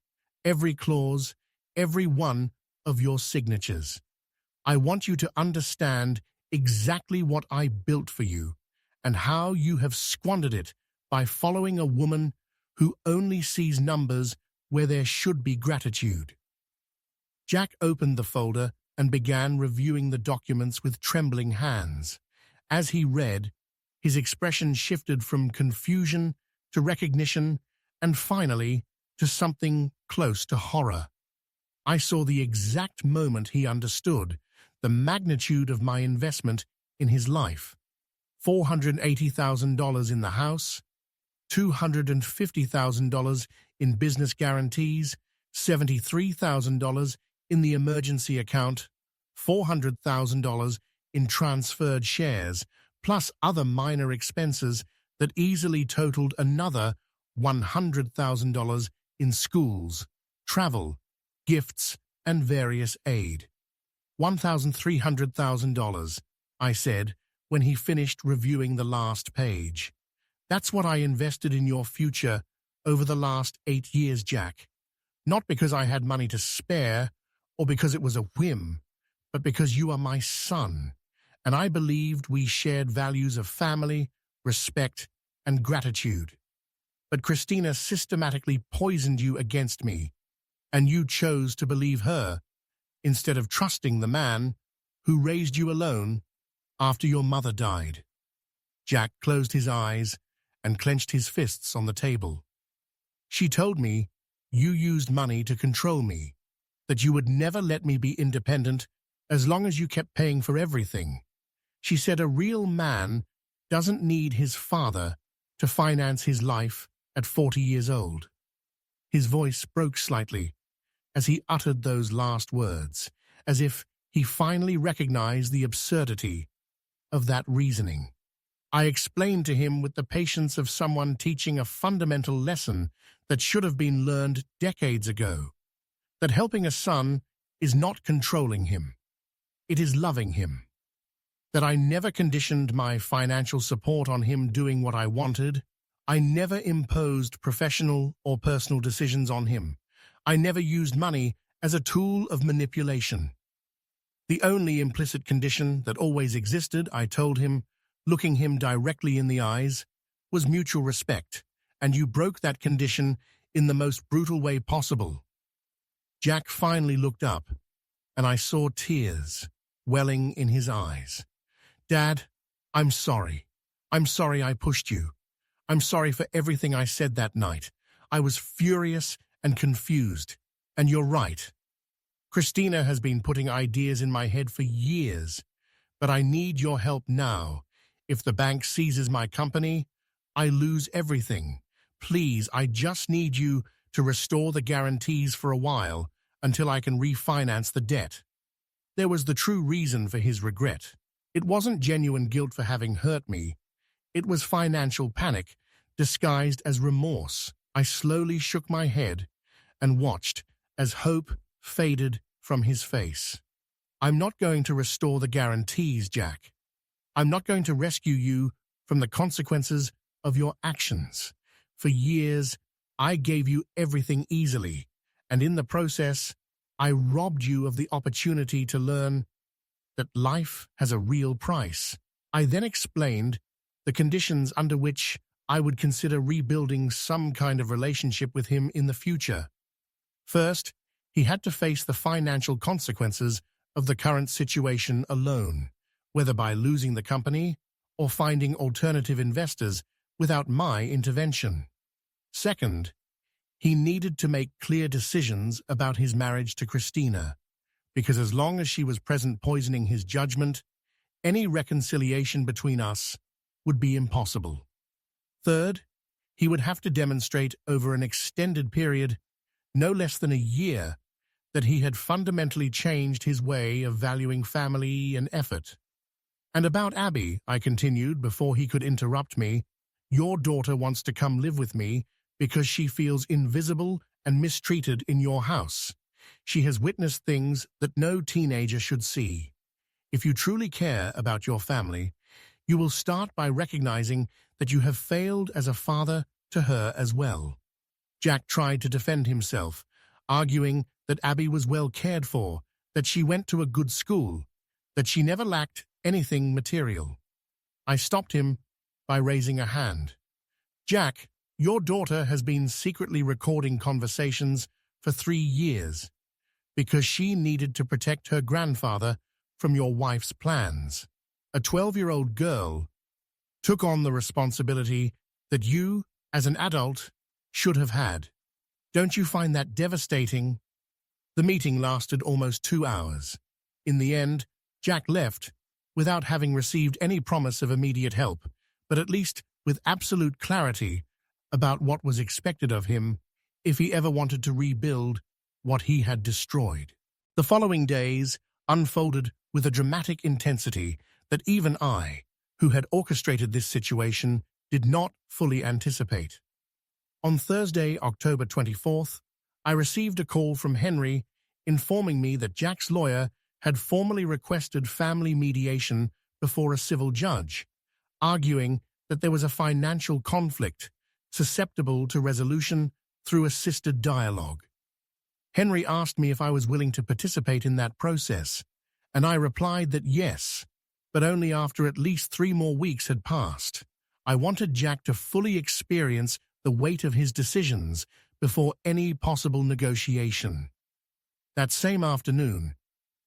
every clause, every one of your signatures. I want you to understand exactly what I built for you and how you have squandered it by following a woman who only sees numbers where there should be gratitude. Jack opened the folder and began reviewing the documents with trembling hands. As he read, his expression shifted from confusion to recognition and finally to something close to horror. I saw the exact moment he understood the magnitude of my investment in his life. $480,000 in the house, $250,000 in business guarantees, $73,000 in the emergency account, $400,000 in transferred shares, plus other minor expenses that easily totaled another $100,000 in schools, travel, gifts, and various aid. $1,300,000, I said when he finished reviewing the last page. That's what I invested in your future over the last 8 years, Jack. Not because I had money to spare or because it was a whim, but because you are my son, and I believed we shared values of family, respect, and gratitude. But Christina systematically poisoned you against me, and you chose to believe her instead of trusting the man who raised you alone after your mother died. Jack closed his eyes and clenched his fists on the table. She told me you used money to control me, that you would never let me be independent as long as you kept paying for everything. She said a real man doesn't need his father to finance his life at 40 years old. His voice broke slightly as he uttered those last words, as if he finally recognized the absurdity of that reasoning. I explained to him with the patience of someone teaching a fundamental lesson that should have been learned decades ago, that helping a son is not controlling him, it is loving him, that I never conditioned my financial support on him doing what I wanted. I never imposed professional or personal decisions on him. I never used money as a tool of manipulation. The only implicit condition that always existed, I told him, looking him directly in the eyes, was mutual respect, and you broke that condition in the most brutal way possible. Jack finally looked up, and I saw tears welling in his eyes. Dad, I'm sorry. I'm sorry I pushed you. I'm sorry for everything I said that night. I was furious and confused, and you're right. Christina has been putting ideas in my head for years, but I need your help now. If the bank seizes my company, I lose everything. Please, I just need you to restore the guarantees for a while until I can refinance the debt. There was the true reason for his regret. It wasn't genuine guilt for having hurt me. It was financial panic disguised as remorse. I slowly shook my head and watched as hope faded from his face. I'm not going to restore the guarantees, Jack. I'm not going to rescue you from the consequences of your actions. For years, I gave you everything easily, and in the process, I robbed you of the opportunity to learn that life has a real price. I then explained the conditions under which I would consider rebuilding some kind of relationship with him in the future. First, he had to face the financial consequences of the current situation alone, whether by losing the company or finding alternative investors without my intervention. Second, he needed to make clear decisions about his marriage to Christina, because as long as she was present poisoning his judgment, any reconciliation between us would be impossible. Third, he would have to demonstrate over an extended period, no less than a year, that he had fundamentally changed his way of valuing family and effort. And about Abby, I continued before he could interrupt me, your daughter wants to come live with me because she feels invisible and mistreated in your house. She has witnessed things that no teenager should see. If you truly care about your family, you will start by recognizing that you have failed as a father to her as well. Jack tried to defend himself, arguing that Abby was well cared for, that she went to a good school, that she never lacked anything material. I stopped him by raising a hand. Jack, your daughter has been secretly recording conversations for 3 years because she needed to protect her grandfather from your wife's plans. A 12-year-old girl took on the responsibility that you, as an adult, should have had. Don't you find that devastating? The meeting lasted almost 2 hours. In the end, Jack left without having received any promise of immediate help, but at least with absolute clarity about what was expected of him if he ever wanted to rebuild what he had destroyed. The following days unfolded with a dramatic intensity that even I, who had orchestrated this situation, did not fully anticipate. On Thursday, October 24th, I received a call from Henry informing me that Jack's lawyer had formally requested family mediation before a civil judge, arguing that there was a financial conflict susceptible to resolution through assisted dialogue. Henry asked me if I was willing to participate in that process, and I replied that yes, but only after at least 3 more weeks had passed. I wanted Jack to fully experience the weight of his decisions before any possible negotiation. That same afternoon,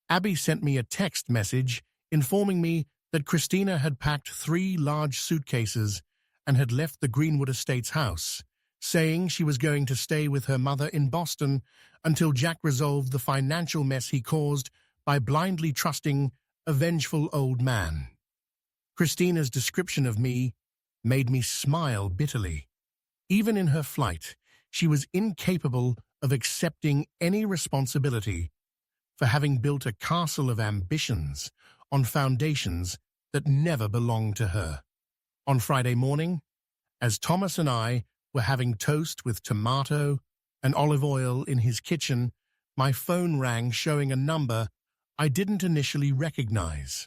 Abby sent me a text message informing me that Christina had packed 3 large suitcases and had left the Greenwood Estates house, saying she was going to stay with her mother in Boston until Jack resolved the financial mess he caused by blindly trusting a vengeful old man. Christina's description of me made me smile bitterly. Even in her flight, she was incapable of accepting any responsibility for having built a castle of ambitions on foundations that never belonged to her. On Friday morning, as Thomas and I were having toast with tomato and olive oil in his kitchen, my phone rang showing a number I didn't initially recognize.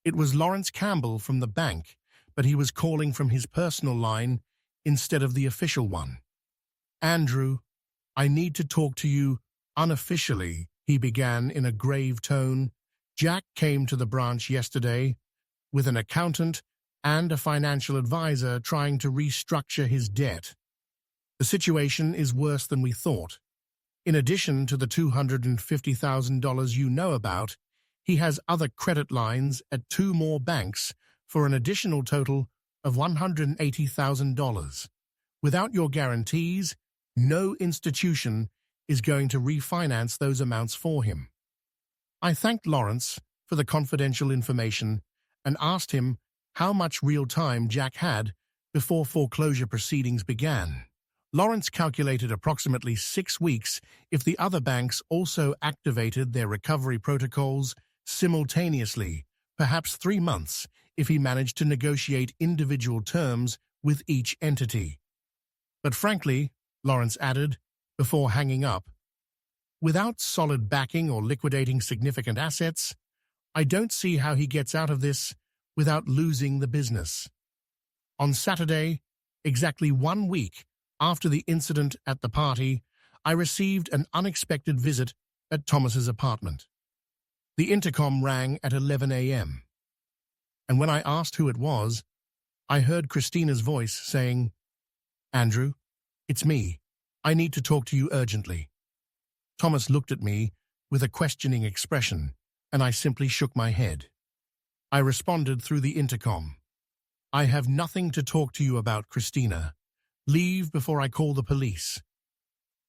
It was Lawrence Campbell from the bank, but he was calling from his personal line instead of the official one. Andrew, I need to talk to you unofficially, he began in a grave tone. Jack came to the branch yesterday with an accountant and a financial advisor trying to restructure his debt. The situation is worse than we thought. In addition to the $250,000 you know about, he has other credit lines at 2 more banks for an additional total of $180,000. Without your guarantees, no institution is going to refinance those amounts for him. I thanked Lawrence for the confidential information and asked him how much real time Jack had before foreclosure proceedings began. Lawrence calculated approximately 6 weeks if the other banks also activated their recovery protocols simultaneously, perhaps 3 months if he managed to negotiate individual terms with each entity. But frankly, Lawrence added, before hanging up, without solid backing or liquidating significant assets, I don't see how he gets out of this without losing the business. On Saturday, exactly 1 week after the incident at the party, I received an unexpected visit at Thomas's apartment. The intercom rang at 11 a.m., and when I asked who it was, I heard Christina's voice saying, "Andrew, it's me. I need to talk to you urgently." Thomas looked at me with a questioning expression, and I simply shook my head. I responded through the intercom, "I have nothing to talk to you about, Christina. Leave before I call the police."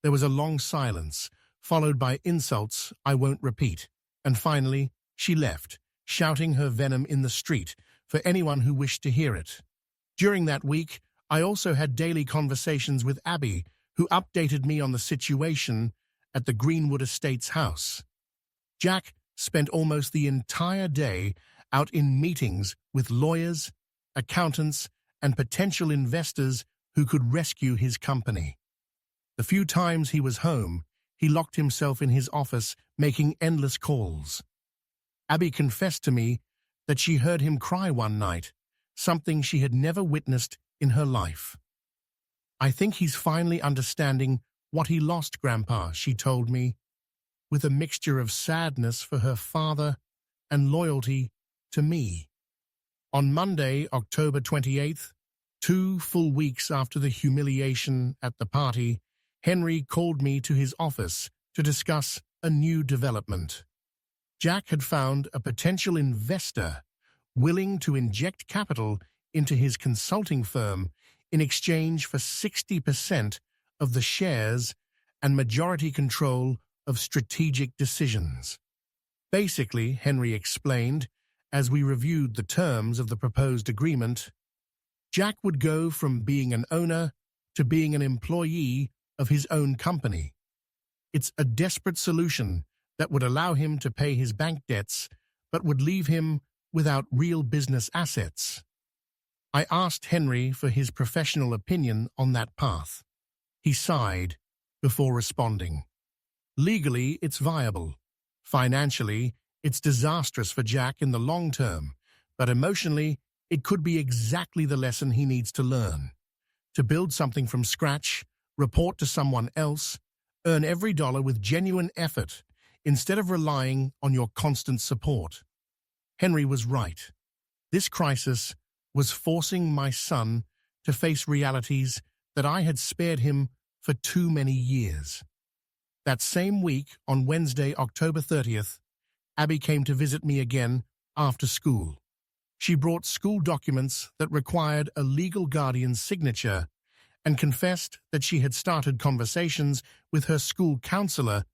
There was a long silence, followed by insults I won't repeat, and finally she left, shouting her venom in the street for anyone who wished to hear it. During that week, I also had daily conversations with Abby, who updated me on the situation at the Greenwood Estates house. Jack spent almost the entire day out in meetings with lawyers, accountants, and potential investors who could rescue his company. The few times he was home, he locked himself in his office, making endless calls. Abby confessed to me that she heard him cry one night, something she had never witnessed in her life. "I think he's finally understanding what he lost, Grandpa," she told me, with a mixture of sadness for her father and loyalty to me. On Monday, October 28th, 2 full weeks after the humiliation at the party, Henry called me to his office to discuss a new development. Jack had found a potential investor willing to inject capital into his consulting firm in exchange for 60% of the shares and majority control of strategic decisions. Basically, Henry explained, as we reviewed the terms of the proposed agreement, Jack would go from being an owner to being an employee of his own company. It's a desperate solution that would allow him to pay his bank debts, but would leave him without real business assets. I asked Henry for his professional opinion on that path. He sighed before responding. "Legally, it's viable. Financially, it's disastrous for Jack in the long term, but emotionally, it could be exactly the lesson he needs to learn. To build something from scratch, report to someone else, earn every dollar with genuine effort, instead of relying on your constant support." Henry was right. This crisis was forcing my son to face realities that I had spared him for too many years. That same week, on Wednesday, October 30th, Abby came to visit me again after school. She brought school documents that required a legal guardian's signature and confessed that she had started conversations with her school counselor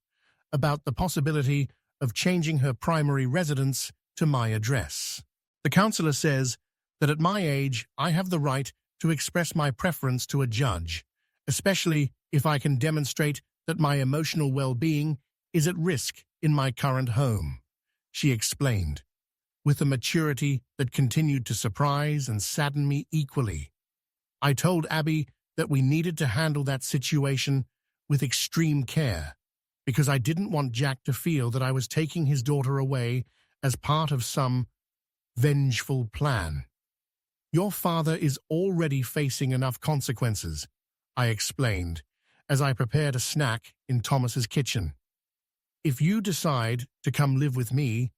about the possibility of changing her primary residence to my address. The counselor says that at my age, I have the right to express my preference to a judge, especially if I can demonstrate that my emotional well-being is at risk in my current home, she explained, with a maturity that continued to surprise and sadden me equally. I told Abby that we needed to handle that situation with extreme care, because I didn't want Jack to feel that I was taking his daughter away as part of some vengeful plan. "Your father is already facing enough consequences," I explained, as I prepared a snack in Thomas's kitchen. "If you decide to come live with me,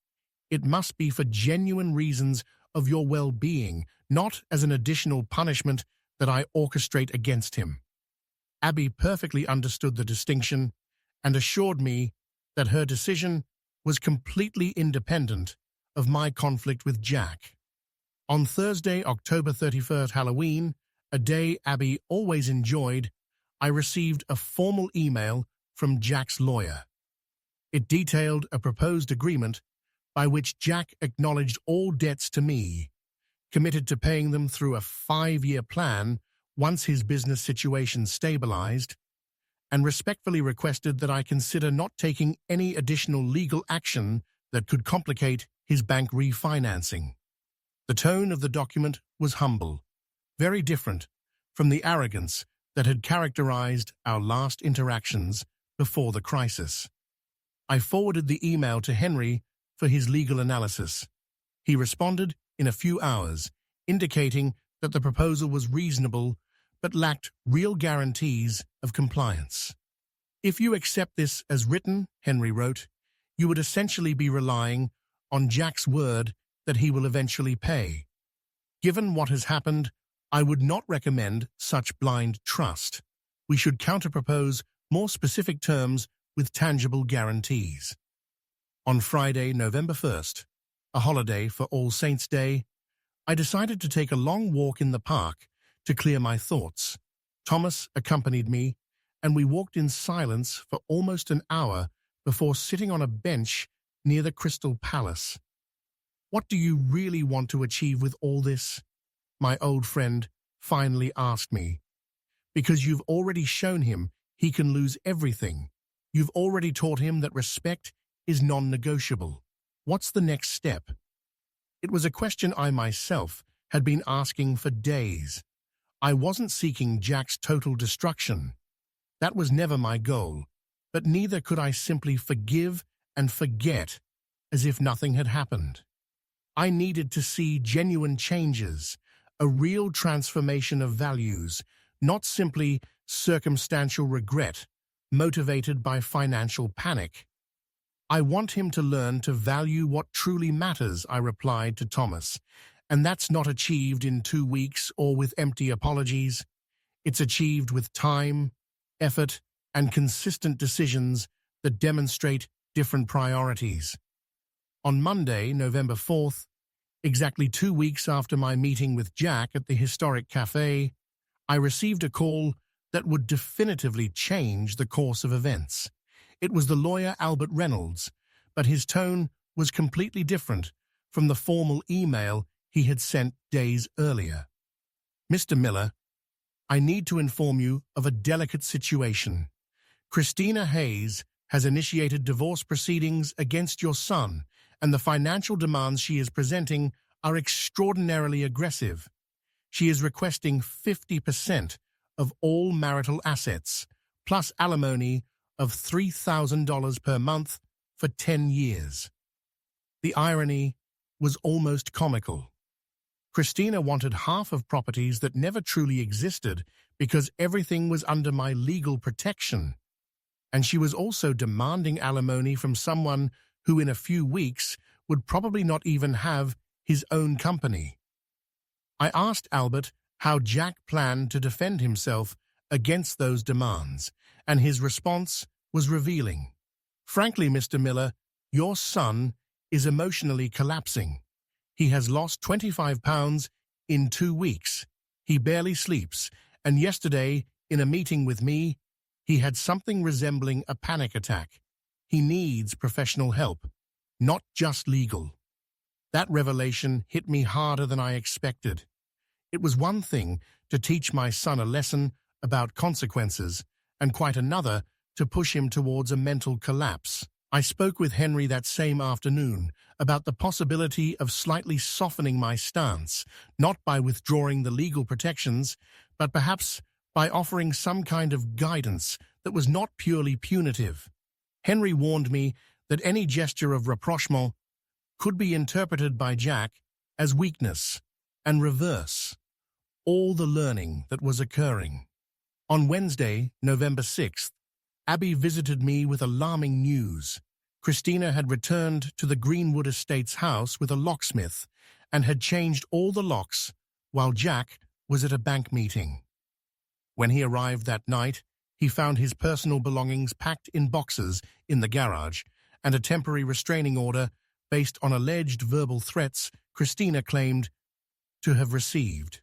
it must be for genuine reasons of your well-being, not as an additional punishment that I orchestrate against him." Abby perfectly understood the distinction and assured me that her decision was completely independent of my conflict with Jack. On Thursday, October 31st, Halloween, a day Abby always enjoyed, I received a formal email from Jack's lawyer. It detailed a proposed agreement by which Jack acknowledged all debts to me, committed to paying them through a 5-year plan once his business situation stabilized, and respectfully requested that I consider not taking any additional legal action that could complicate his bank refinancing. The tone of the document was humble, very different from the arrogance that had characterized our last interactions before the crisis. I forwarded the email to Henry for his legal analysis. He responded in a few hours, indicating that the proposal was reasonable but lacked real guarantees of compliance. If you accept this as written, Henry wrote, you would essentially be relying on Jack's word that he will eventually pay. Given what has happened, I would not recommend such blind trust. We should counterpropose more specific terms with tangible guarantees. On Friday, November 1st, a holiday for All Saints' Day, I decided to take a long walk in the park to clear my thoughts. Thomas accompanied me, and we walked in silence for almost an hour before sitting on a bench near the Crystal Palace. What do you really want to achieve with all this? My old friend finally asked me. Because you've already shown him he can lose everything. You've already taught him that respect is non-negotiable. What's the next step? It was a question I myself had been asking for days. I wasn't seeking Jack's total destruction. That was never my goal, but neither could I simply forgive and forget as if nothing had happened. I needed to see genuine changes, a real transformation of values, not simply circumstantial regret, motivated by financial panic. I want him to learn to value what truly matters, I replied to Thomas, and that's not achieved in 2 weeks or with empty apologies. It's achieved with time, effort, and consistent decisions that demonstrate different priorities. On Monday, November 4th, exactly 2 weeks after my meeting with Jack at the historic cafe, I received a call that would definitively change the course of events. It was the lawyer Albert Reynolds, but his tone was completely different from the formal email he had sent days earlier. Mr. Miller, I need to inform you of a delicate situation. Christina Hayes has initiated divorce proceedings against your son, and the financial demands she is presenting are extraordinarily aggressive. She is requesting 50% of all marital assets, plus alimony of $3,000 per month for 10 years. The irony was almost comical. Christina wanted half of properties that never truly existed because everything was under my legal protection. And she was also demanding alimony from someone who in a few weeks would probably not even have his own company. I asked Albert how Jack planned to defend himself against those demands, and his response was revealing. Frankly, Mr. Miller, your son is emotionally collapsing. He has lost 25 pounds in 2 weeks. He barely sleeps, and yesterday, in a meeting with me, he had something resembling a panic attack. He needs professional help, not just legal. That revelation hit me harder than I expected. It was one thing to teach my son a lesson about consequences, and quite another to push him towards a mental collapse. I spoke with Henry that same afternoon about the possibility of slightly softening my stance, not by withdrawing the legal protections, but perhaps by offering some kind of guidance that was not purely punitive. Henry warned me that any gesture of rapprochement could be interpreted by Jack as weakness and reverse all the learning that was occurring. On Wednesday, November 6th, Abby visited me with alarming news. Christina had returned to the Greenwood Estates house with a locksmith and had changed all the locks while Jack was at a bank meeting. When he arrived that night, he found his personal belongings packed in boxes in the garage and a temporary restraining order based on alleged verbal threats Christina claimed to have received.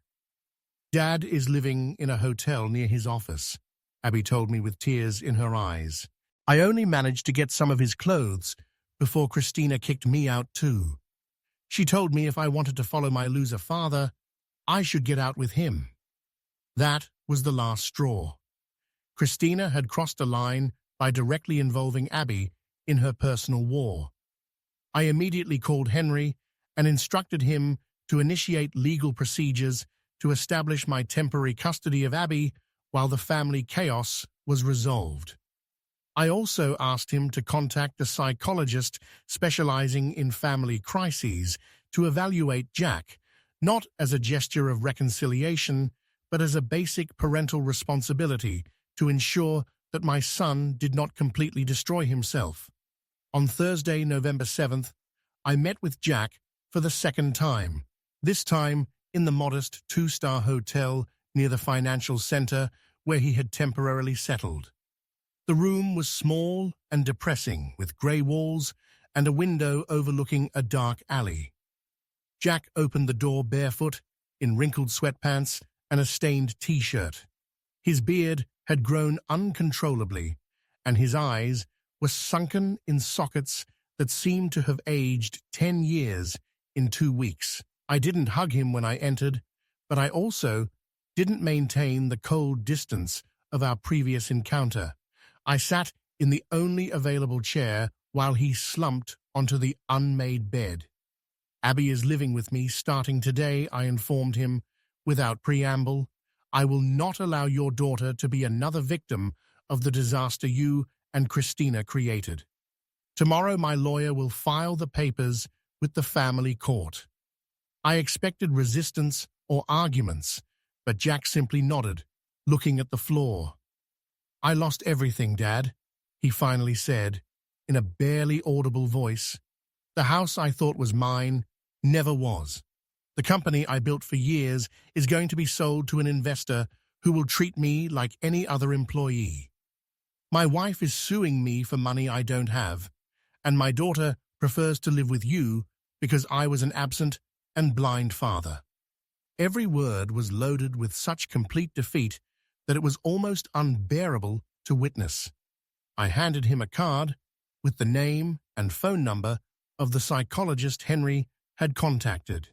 Dad is living in a hotel near his office, Abby told me with tears in her eyes. I only managed to get some of his clothes before Christina kicked me out too. She told me if I wanted to follow my loser father, I should get out with him. That was the last straw. Christina had crossed a line by directly involving Abby in her personal war. I immediately called Henry and instructed him to initiate legal procedures to establish my temporary custody of Abby while the family chaos was resolved. I also asked him to contact a psychologist specializing in family crises to evaluate Jack, not as a gesture of reconciliation, but as a basic parental responsibility to ensure that my son did not completely destroy himself. On Thursday, November 7th, I met with Jack for the second time, this time in the modest two-star hotel near the financial center where he had temporarily settled. The room was small and depressing, with grey walls and a window overlooking a dark alley. Jack opened the door barefoot, in wrinkled sweatpants and a stained t-shirt. His beard had grown uncontrollably, and his eyes were sunken in sockets that seemed to have aged 10 years in 2 weeks. I didn't hug him when I entered, but I also didn't maintain the cold distance of our previous encounter. I sat in the only available chair while he slumped onto the unmade bed. Abby is living with me starting today, I informed him, without preamble. I will not allow your daughter to be another victim of the disaster you and Christina created. Tomorrow my lawyer will file the papers with the family court. I expected resistance or arguments, but Jack simply nodded, looking at the floor. I lost everything, Dad, he finally said, in a barely audible voice. The house I thought was mine never was. The company I built for years is going to be sold to an investor who will treat me like any other employee. My wife is suing me for money I don't have, and my daughter prefers to live with you because I was an absent and blind father. Every word was loaded with such complete defeat that it was almost unbearable to witness. I handed him a card with the name and phone number of the psychologist Henry had contacted.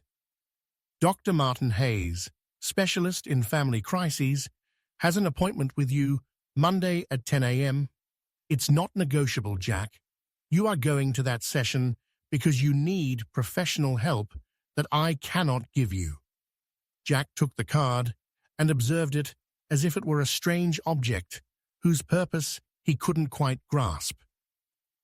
Dr. Martin Hayes, specialist in family crises, has an appointment with you Monday at 10 a.m. It's not negotiable, Jack. You are going to that session because you need professional help that I cannot give you. Jack took the card and observed it as if it were a strange object whose purpose he couldn't quite grasp.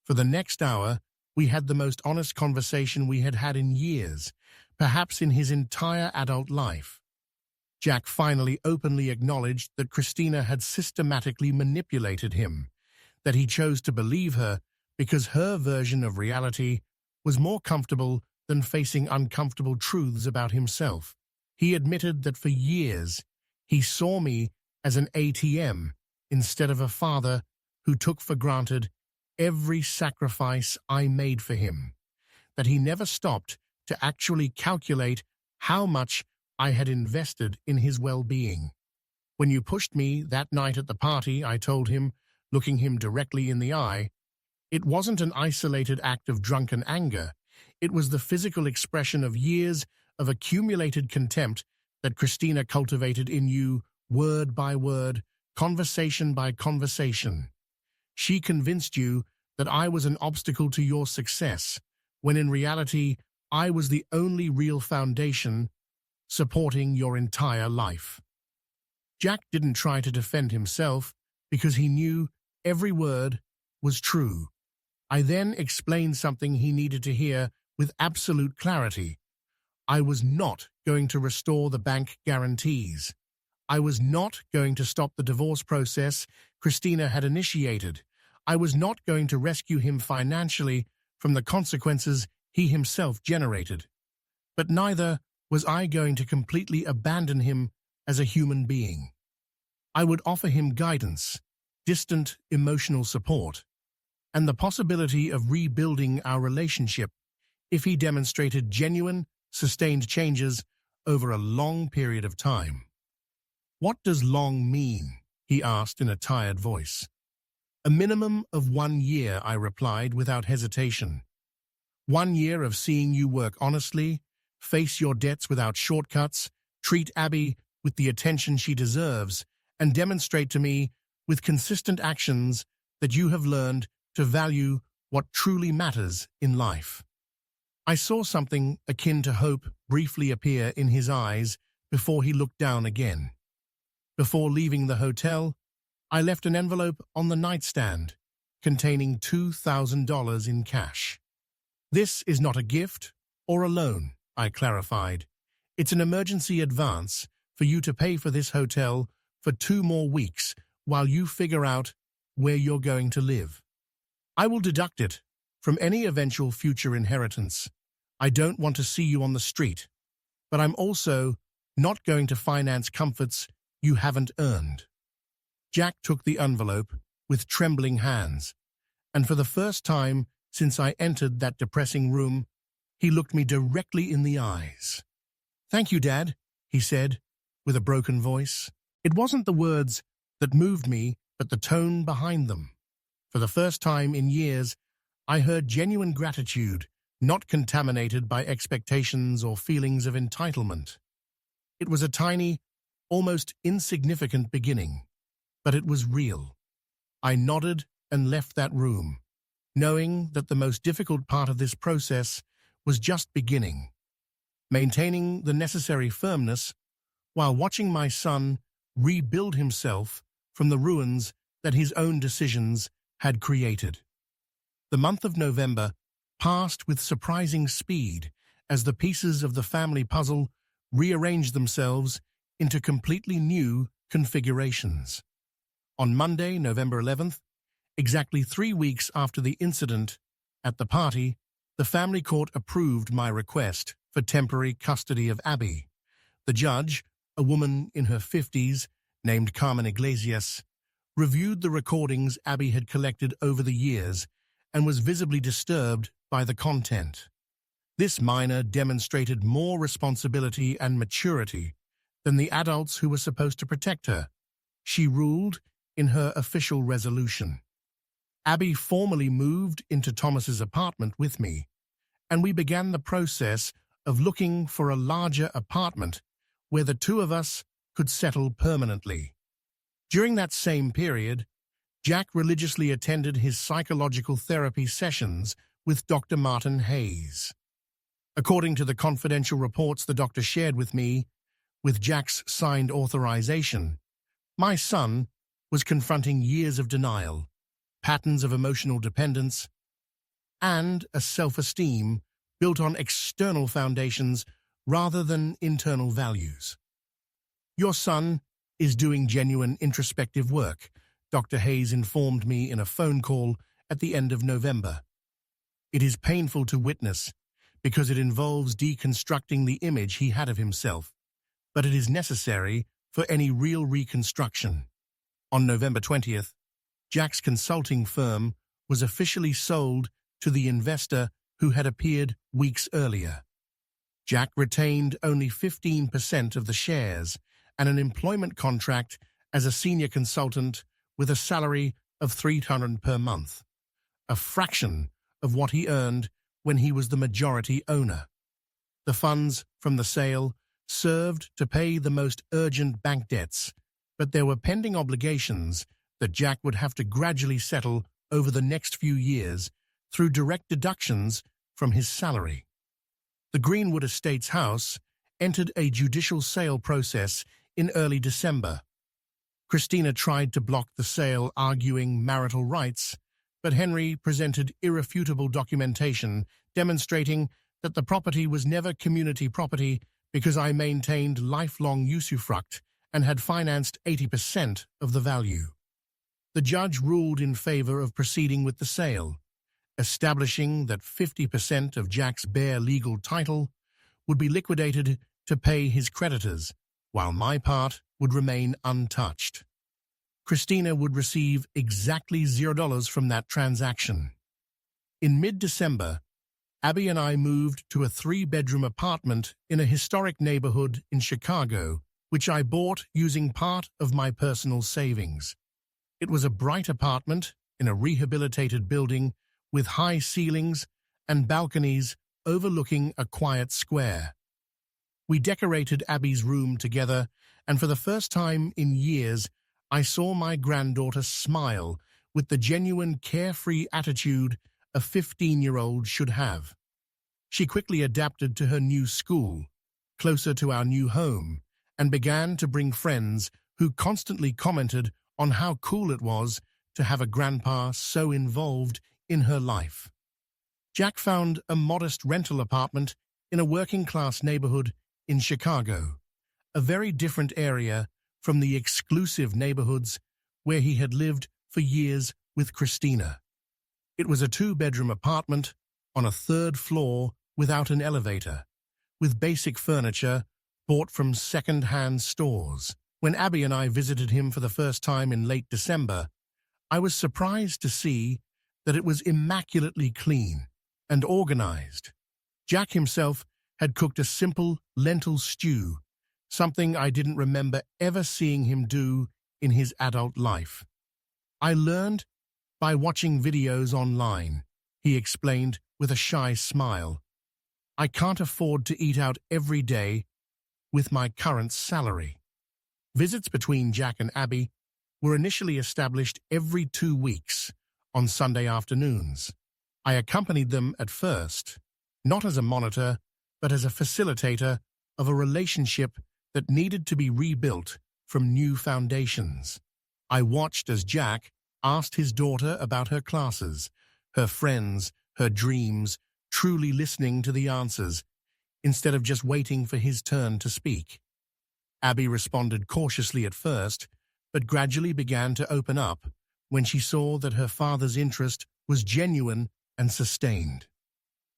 For the next hour, we had the most honest conversation we had had in years, perhaps in his entire adult life. Jack finally openly acknowledged that Christina had systematically manipulated him, that he chose to believe her because her version of reality was more comfortable than facing uncomfortable truths about himself. He admitted that for years he saw me as an ATM instead of a father who took for granted every sacrifice I made for him, that he never stopped to actually calculate how much I had invested in his well-being. When you pushed me that night at the party, I told him, looking him directly in the eye, it wasn't an isolated act of drunken anger. It was the physical expression of years of accumulated contempt that Christina cultivated in you, word by word, conversation by conversation. She convinced you that I was an obstacle to your success, when in reality I was the only real foundation supporting your entire life. Jack didn't try to defend himself because he knew every word was true. I then explained something he needed to hear with absolute clarity. I was not going to restore the bank guarantees. I was not going to stop the divorce process Christina had initiated. I was not going to rescue him financially from the consequences he himself generated. But neither was I going to completely abandon him as a human being. I would offer him guidance, distant emotional support, and the possibility of rebuilding our relationship if he demonstrated genuine, sustained changes over a long period of time. What does long mean? He asked in a tired voice. A minimum of 1 year, I replied without hesitation. 1 year of seeing you work honestly, face your debts without shortcuts, treat Abby with the attention she deserves, and demonstrate to me with consistent actions that you have learned to value what truly matters in life. I saw something akin to hope briefly appear in his eyes before he looked down again. Before leaving the hotel, I left an envelope on the nightstand containing $2,000 in cash. This is not a gift or a loan, I clarified. It's an emergency advance for you to pay for this hotel for 2 more weeks while you figure out where you're going to live. I will deduct it from any eventual future inheritance. I don't want to see you on the street, but I'm also not going to finance comforts you haven't earned." Jack took the envelope with trembling hands, and for the first time since I entered that depressing room, he looked me directly in the eyes. "Thank you, Dad," he said, with a broken voice. It wasn't the words that moved me, but the tone behind them. For the first time in years, I heard genuine gratitude, not contaminated by expectations or feelings of entitlement. It was a tiny, almost insignificant beginning, but it was real. I nodded and left that room, knowing that the most difficult part of this process was just beginning, maintaining the necessary firmness while watching my son rebuild himself from the ruins that his own decisions had created. The month of November passed with surprising speed as the pieces of the family puzzle rearranged themselves into completely new configurations. On Monday, November 11th, exactly 3 weeks after the incident at the party, the family court approved my request for temporary custody of Abby. The judge, a woman in her 50s named Carmen Iglesias, reviewed the recordings Abby had collected over the years and was visibly disturbed by the content. This minor demonstrated more responsibility and maturity than the adults who were supposed to protect her, she ruled in her official resolution. Abby formally moved into Thomas's apartment with me, and we began the process of looking for a larger apartment where the two of us could settle permanently. During that same period, Jack religiously attended his psychological therapy sessions with Dr. Martin Hayes. According to the confidential reports the doctor shared with me, with Jack's signed authorization, my son was confronting years of denial, patterns of emotional dependence, and a self-esteem built on external foundations rather than internal values. "Your son is doing genuine introspective work," Dr. Hayes informed me in a phone call at the end of November. "It is painful to witness because it involves deconstructing the image he had of himself, but it is necessary for any real reconstruction." On November 20th, Jack's consulting firm was officially sold to the investor who had appeared weeks earlier. Jack retained only 15% of the shares and an employment contract as a senior consultant with a salary of $300 per month, a fraction of what he earned when he was the majority owner. The funds from the sale served to pay the most urgent bank debts, but there were pending obligations that Jack would have to gradually settle over the next few years through direct deductions from his salary. The Greenwood Estates house entered a judicial sale process in early December. Christina tried to block the sale, arguing marital rights, but Henry presented irrefutable documentation demonstrating that the property was never community property because I maintained lifelong usufruct and had financed 80% of the value. The judge ruled in favor of proceeding with the sale, establishing that 50% of Jack's bare legal title would be liquidated to pay his creditors, while my part would remain untouched. Christina would receive exactly $0 from that transaction. In mid-December, Abby and I moved to a 3-bedroom apartment in a historic neighborhood in Chicago, which I bought using part of my personal savings. It was a bright apartment in a rehabilitated building with high ceilings and balconies overlooking a quiet square. We decorated Abby's room together, and for the first time in years, I saw my granddaughter smile with the genuine carefree attitude a 15-year-old should have. She quickly adapted to her new school, closer to our new home, and began to bring friends who constantly commented on how cool it was to have a grandpa so involved in her life. Jack found a modest rental apartment in a working-class neighborhood in Chicago, a very different area from the exclusive neighborhoods where he had lived for years with Christina. It was a two-bedroom apartment on a third floor without an elevator, with basic furniture bought from second-hand stores. When Abby and I visited him for the first time in late December, I was surprised to see that it was immaculately clean and organized. Jack himself had cooked a simple lentil stew, something I didn't remember ever seeing him do in his adult life. "I learned by watching videos online," he explained with a shy smile. "I can't afford to eat out every day with my current salary." Visits between Jack and Abby were initially established every 2 weeks on Sunday afternoons. I accompanied them at first, not as a monitor, but as a facilitator of a relationship that needed to be rebuilt from new foundations. I watched as Jack asked his daughter about her classes, her friends, her dreams, truly listening to the answers, instead of just waiting for his turn to speak. Abby responded cautiously at first, but gradually began to open up when she saw that her father's interest was genuine and sustained.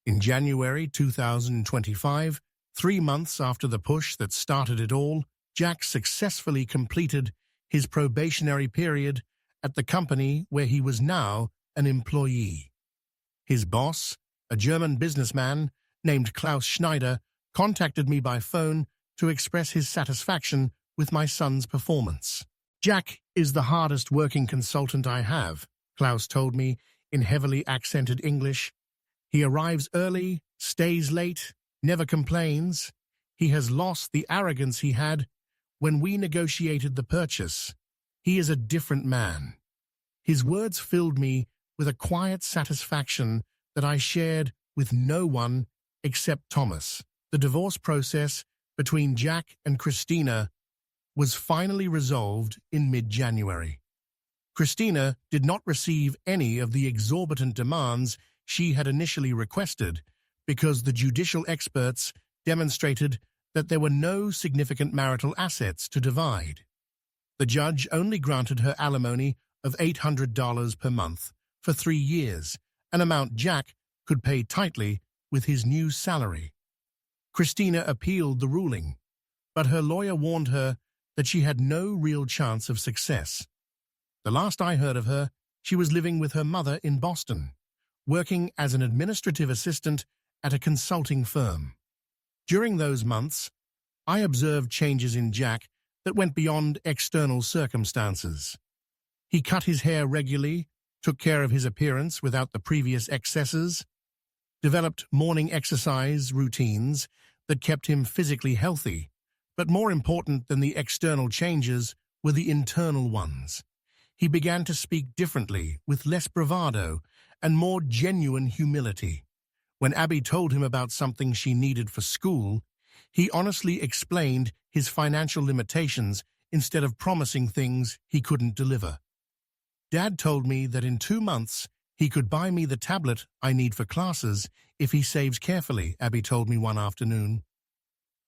In January 2025, 3 months after the push that started it all, Jack successfully completed his probationary period at the company where he was now an employee. His boss, a German businessman named Klaus Schneider, contacted me by phone to express his satisfaction with my son's performance. "Jack is the hardest working consultant I have," Klaus told me in heavily accented English. "He arrives early, stays late, never complains. He has lost the arrogance he had when we negotiated the purchase. He is a different man." His words filled me with a quiet satisfaction that I shared with no one except Thomas. The divorce process between Jack and Christina was finally resolved in mid-January. Christina did not receive any of the exorbitant demands she had initially requested because the judicial experts demonstrated that there were no significant marital assets to divide. The judge only granted her alimony of $800 per month for 3 years, an amount Jack could pay tightly with his new salary. Christina appealed the ruling, but her lawyer warned her that she had no real chance of success. The last I heard of her, she was living with her mother in Boston, working as an administrative assistant at a consulting firm. During those months, I observed changes in Jack that went beyond external circumstances. He cut his hair regularly, took care of his appearance without the previous excesses, developed morning exercise routines that kept him physically healthy, but more important than the external changes were the internal ones. He began to speak differently, with less bravado and more genuine humility. When Abby told him about something she needed for school, he honestly explained his financial limitations instead of promising things he couldn't deliver. "Dad told me that in 2 months he could buy me the tablet I need for classes if he saves carefully," Abby told me one afternoon.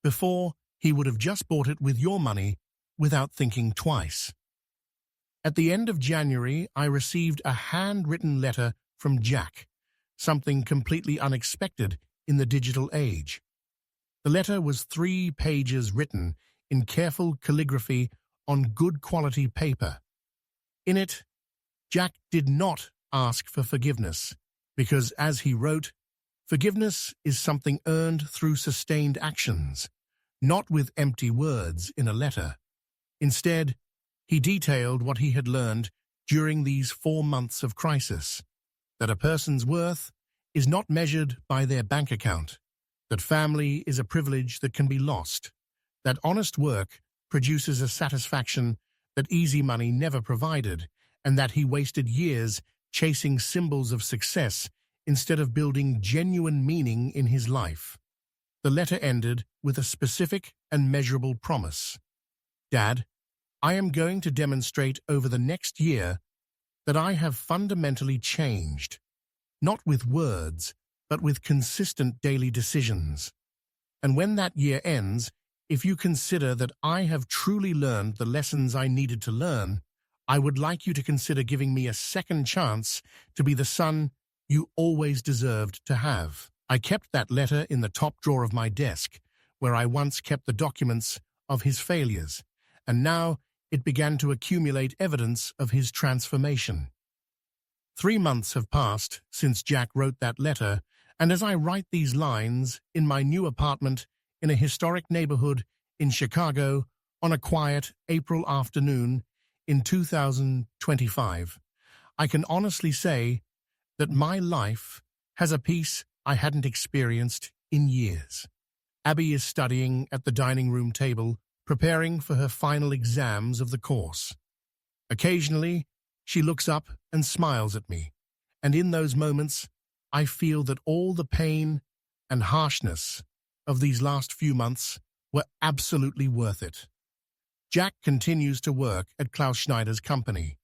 "Before, he would have just bought it with your money without thinking twice." At the end of January, I received a handwritten letter from Jack, something completely unexpected in the digital age. The letter was 3 pages written in careful calligraphy on good quality paper. In it, Jack did not ask for forgiveness, because, as he wrote, forgiveness is something earned through sustained actions, not with empty words in a letter. Instead, he detailed what he had learned during these 4 months of crisis, that a person's worth is not measured by their bank account, that family is a privilege that can be lost, that honest work produces a satisfaction that easy money never provided, and that he wasted years chasing symbols of success instead of building genuine meaning in his life. The letter ended with a specific and measurable promise. "Dad, I am going to demonstrate over the next year that I have fundamentally changed, not with words, but with consistent daily decisions. And when that year ends, if you consider that I have truly learned the lessons I needed to learn, I would like you to consider giving me a second chance to be the son you always deserved to have. I kept that letter in the top drawer of my desk, where I once kept the documents of his failures, and now it began to accumulate evidence of his transformation. 3 months have passed since Jack wrote that letter, and as I write these lines in my new apartment in a historic neighborhood in Chicago on a quiet April afternoon in 2025, I can honestly say that my life has a peace I hadn't experienced in years. Abby is studying at the dining room table, preparing for her final exams of the course. Occasionally, she looks up and smiles at me, and in those moments, I feel that all the pain and harshness of these last few months were absolutely worth it. Jack continues to work at Klaus Schneider's company.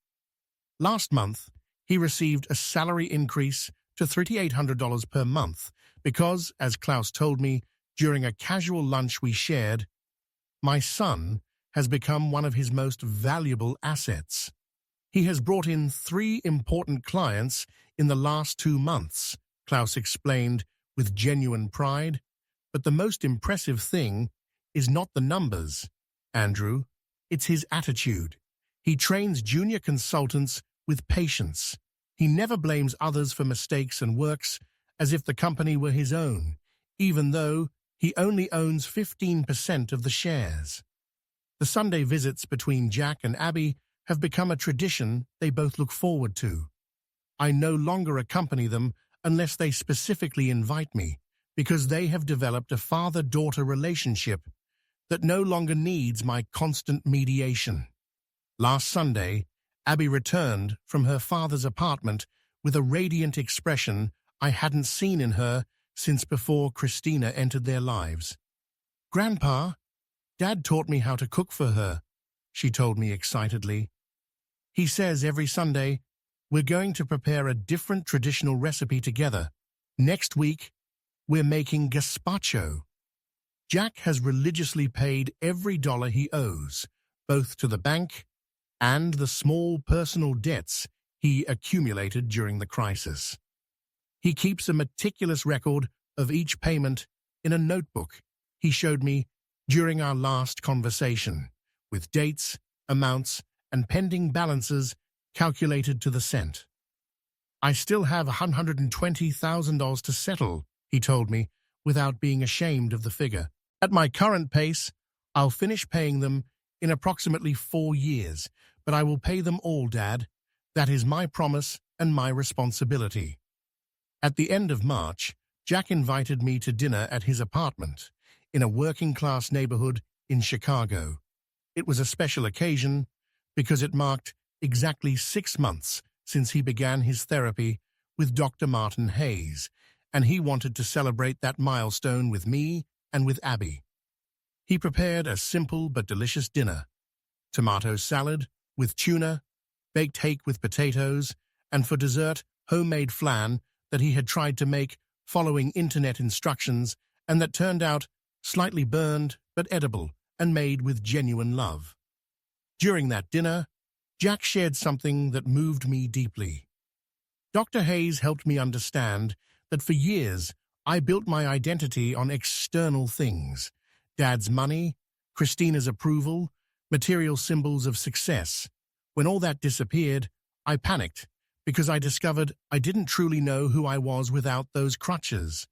Last month, he received a salary increase to $3,800 per month because, as Klaus told me during a casual lunch we shared, my son has become one of his most valuable assets. He has brought in 3 important clients in the last 2 months, Klaus explained with genuine pride. But the most impressive thing is not the numbers, Andrew. It's his attitude. He trains junior consultants with patience. He never blames others for mistakes and works as if the company were his own, even though he only owns 15% of the shares. The Sunday visits between Jack and Abby have become a tradition they both look forward to. I no longer accompany them unless they specifically invite me, because they have developed a father-daughter relationship that no longer needs my constant mediation. Last Sunday, Abby returned from her father's apartment with a radiant expression I hadn't seen in her since before Christina entered their lives. "Grandpa, Dad taught me how to cook for her," she told me excitedly. "He says every Sunday, we're going to prepare a different traditional recipe together. Next week, we're making gazpacho." Jack has religiously paid every dollar he owes, both to the bank and the small personal debts he accumulated during the crisis. He keeps a meticulous record of each payment in a notebook he showed me during our last conversation, with dates, amounts, and pending balances calculated to the cent. "I still have $120,000 to settle," he told me, without being ashamed of the figure. "At my current pace, I'll finish paying them in approximately 4 years, but I will pay them all, Dad. That is my promise and my responsibility." At the end of March, Jack invited me to dinner at his apartment in a working-class neighborhood in Chicago. It was a special occasion because it marked exactly 6 months since he began his therapy with Dr. Martin Hayes, and he wanted to celebrate that milestone with me and with Abby. He prepared a simple but delicious dinner: tomato salad with tuna, baked hake with potatoes, and for dessert, homemade flan that he had tried to make following internet instructions and that turned out slightly burned but edible and made with genuine love. During that dinner, Jack shared something that moved me deeply. Dr. Hayes helped me understand that for years I built my identity on external things: Dad's money, Christina's approval, material symbols of success. When all that disappeared, I panicked because I discovered I didn't truly know who I was without those crutches.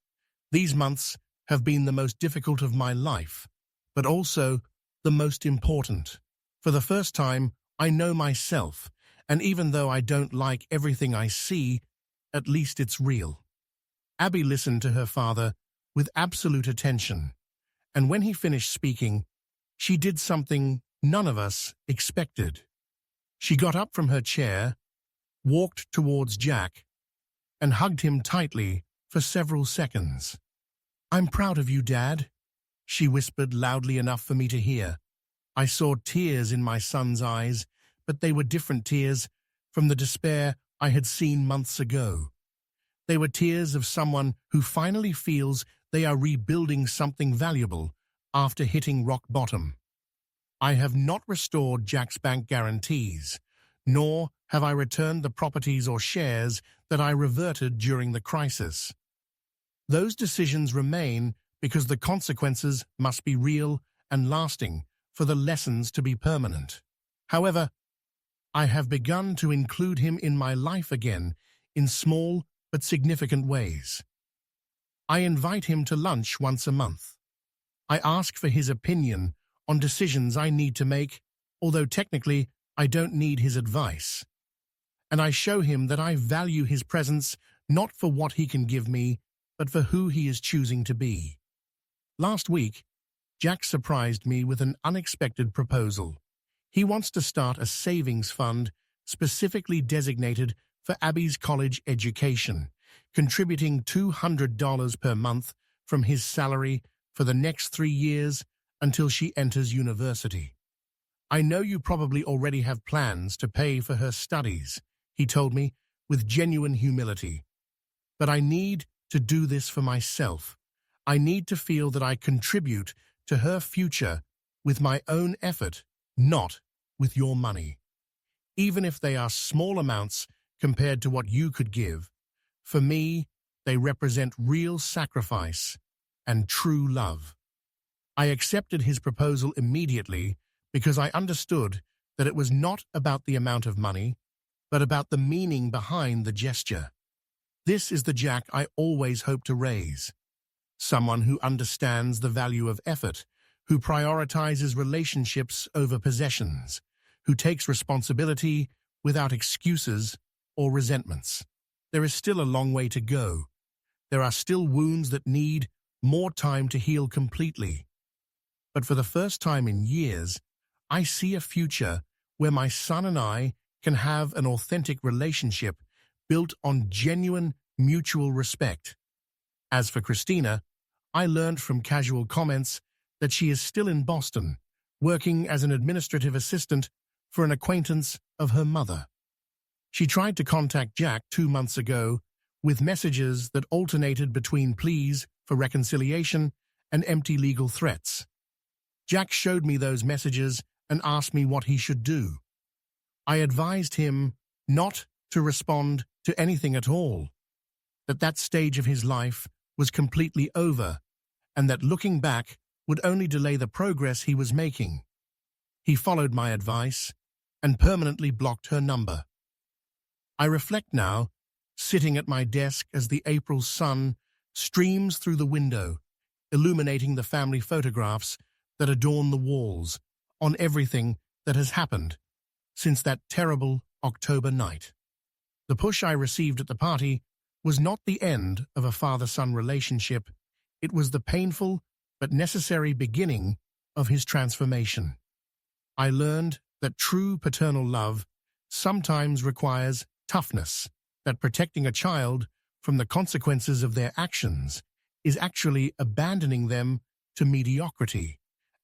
These months have been the most difficult of my life, but also the most important. For the first time, I know myself, and even though I don't like everything I see, at least it's real. Abby listened to her father with absolute attention, and when he finished speaking, she did something none of us expected. She got up from her chair, walked towards Jack, and hugged him tightly for several seconds. "I'm proud of you, Dad," she whispered loudly enough for me to hear. I saw tears in my son's eyes, but they were different tears from the despair I had seen months ago. They were tears of someone who finally feels they are rebuilding something valuable after hitting rock bottom. I have not restored Jack's bank guarantees, nor have I returned the properties or shares that I reverted during the crisis. Those decisions remain because the consequences must be real and lasting for the lessons to be permanent. However, I have begun to include him in my life again in small but significant ways. I invite him to lunch once a month. I ask for his opinion on decisions I need to make, although technically I don't need his advice. And I show him that I value his presence not for what he can give me, but for who he is choosing to be. Last week, Jack surprised me with an unexpected proposal. He wants to start a savings fund specifically designated for Abby's college education, contributing $200 per month from his salary for the next 3 years until she enters university. I know you probably already have plans to pay for her studies, he told me with genuine humility. But I need to do this for myself. I need to feel that I contribute to her future with my own effort, not with your money. Even if they are small amounts compared to what you could give, for me, they represent real sacrifice and true love. I accepted his proposal immediately because I understood that it was not about the amount of money, but about the meaning behind the gesture. This is the Jack I always hoped to raise. Someone who understands the value of effort, who prioritizes relationships over possessions, who takes responsibility without excuses or resentments. There is still a long way to go. There are still wounds that need more time to heal completely. But for the first time in years, I see a future where my son and I can have an authentic relationship built on genuine mutual respect. As for Christina, I learned from casual comments that she is still in Boston, working as an administrative assistant for an acquaintance of her mother. She tried to contact Jack 2 months ago with messages that alternated between pleas for reconciliation and empty legal threats. Jack showed me those messages and asked me what he should do. I advised him not to respond to anything at all, that stage of his life was completely over, and that looking back would only delay the progress he was making. He followed my advice and permanently blocked her number. I reflect now, sitting at my desk as the April sun streams through the window, illuminating the family photographs that adorn the walls, on everything that has happened since that terrible October night. The push I received at the party was not the end of a father-son relationship. It was the painful but necessary beginning of his transformation. I learned that true paternal love sometimes requires toughness, that protecting a child from the consequences of their actions is actually abandoning them to mediocrity,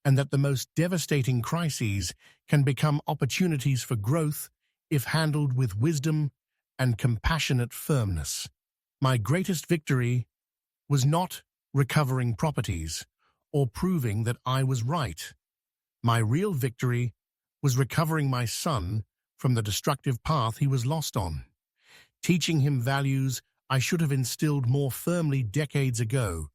and that the most devastating crises can become opportunities for growth if handled with wisdom and compassionate firmness. My greatest victory was not recovering properties or proving that I was right. My real victory was recovering my son from the destructive path he was lost on, teaching him values I should have instilled more firmly decades ago,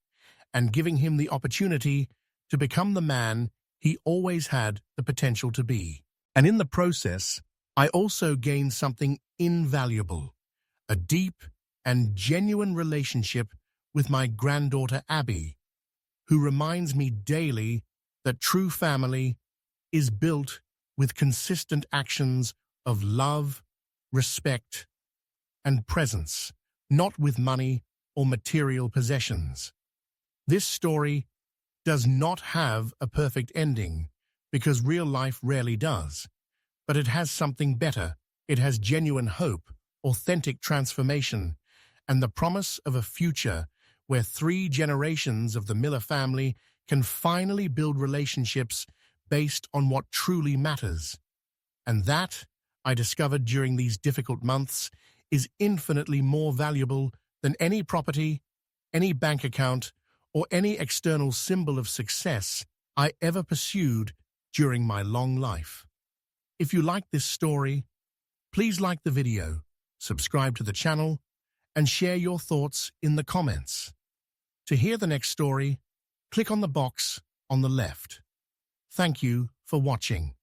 and giving him the opportunity to become the man he always had the potential to be. And in the process, I also gained something invaluable, a deep and genuine relationship with my granddaughter Abby, who reminds me daily that true family is built with consistent actions of love, respect, and presence, not with money or material possessions. This story does not have a perfect ending, because real life rarely does, but it has something better. It has genuine hope, authentic transformation, and the promise of a future where 3 generations of the Miller family can finally build relationships based on what truly matters. And that, I discovered during these difficult months, is infinitely more valuable than any property, any bank account, or any external symbol of success I ever pursued during my long life. If you like this story, Please like the video, subscribe to the channel, and share your thoughts in the comments. To hear the next story, click on the box on the left. Thank you for watching.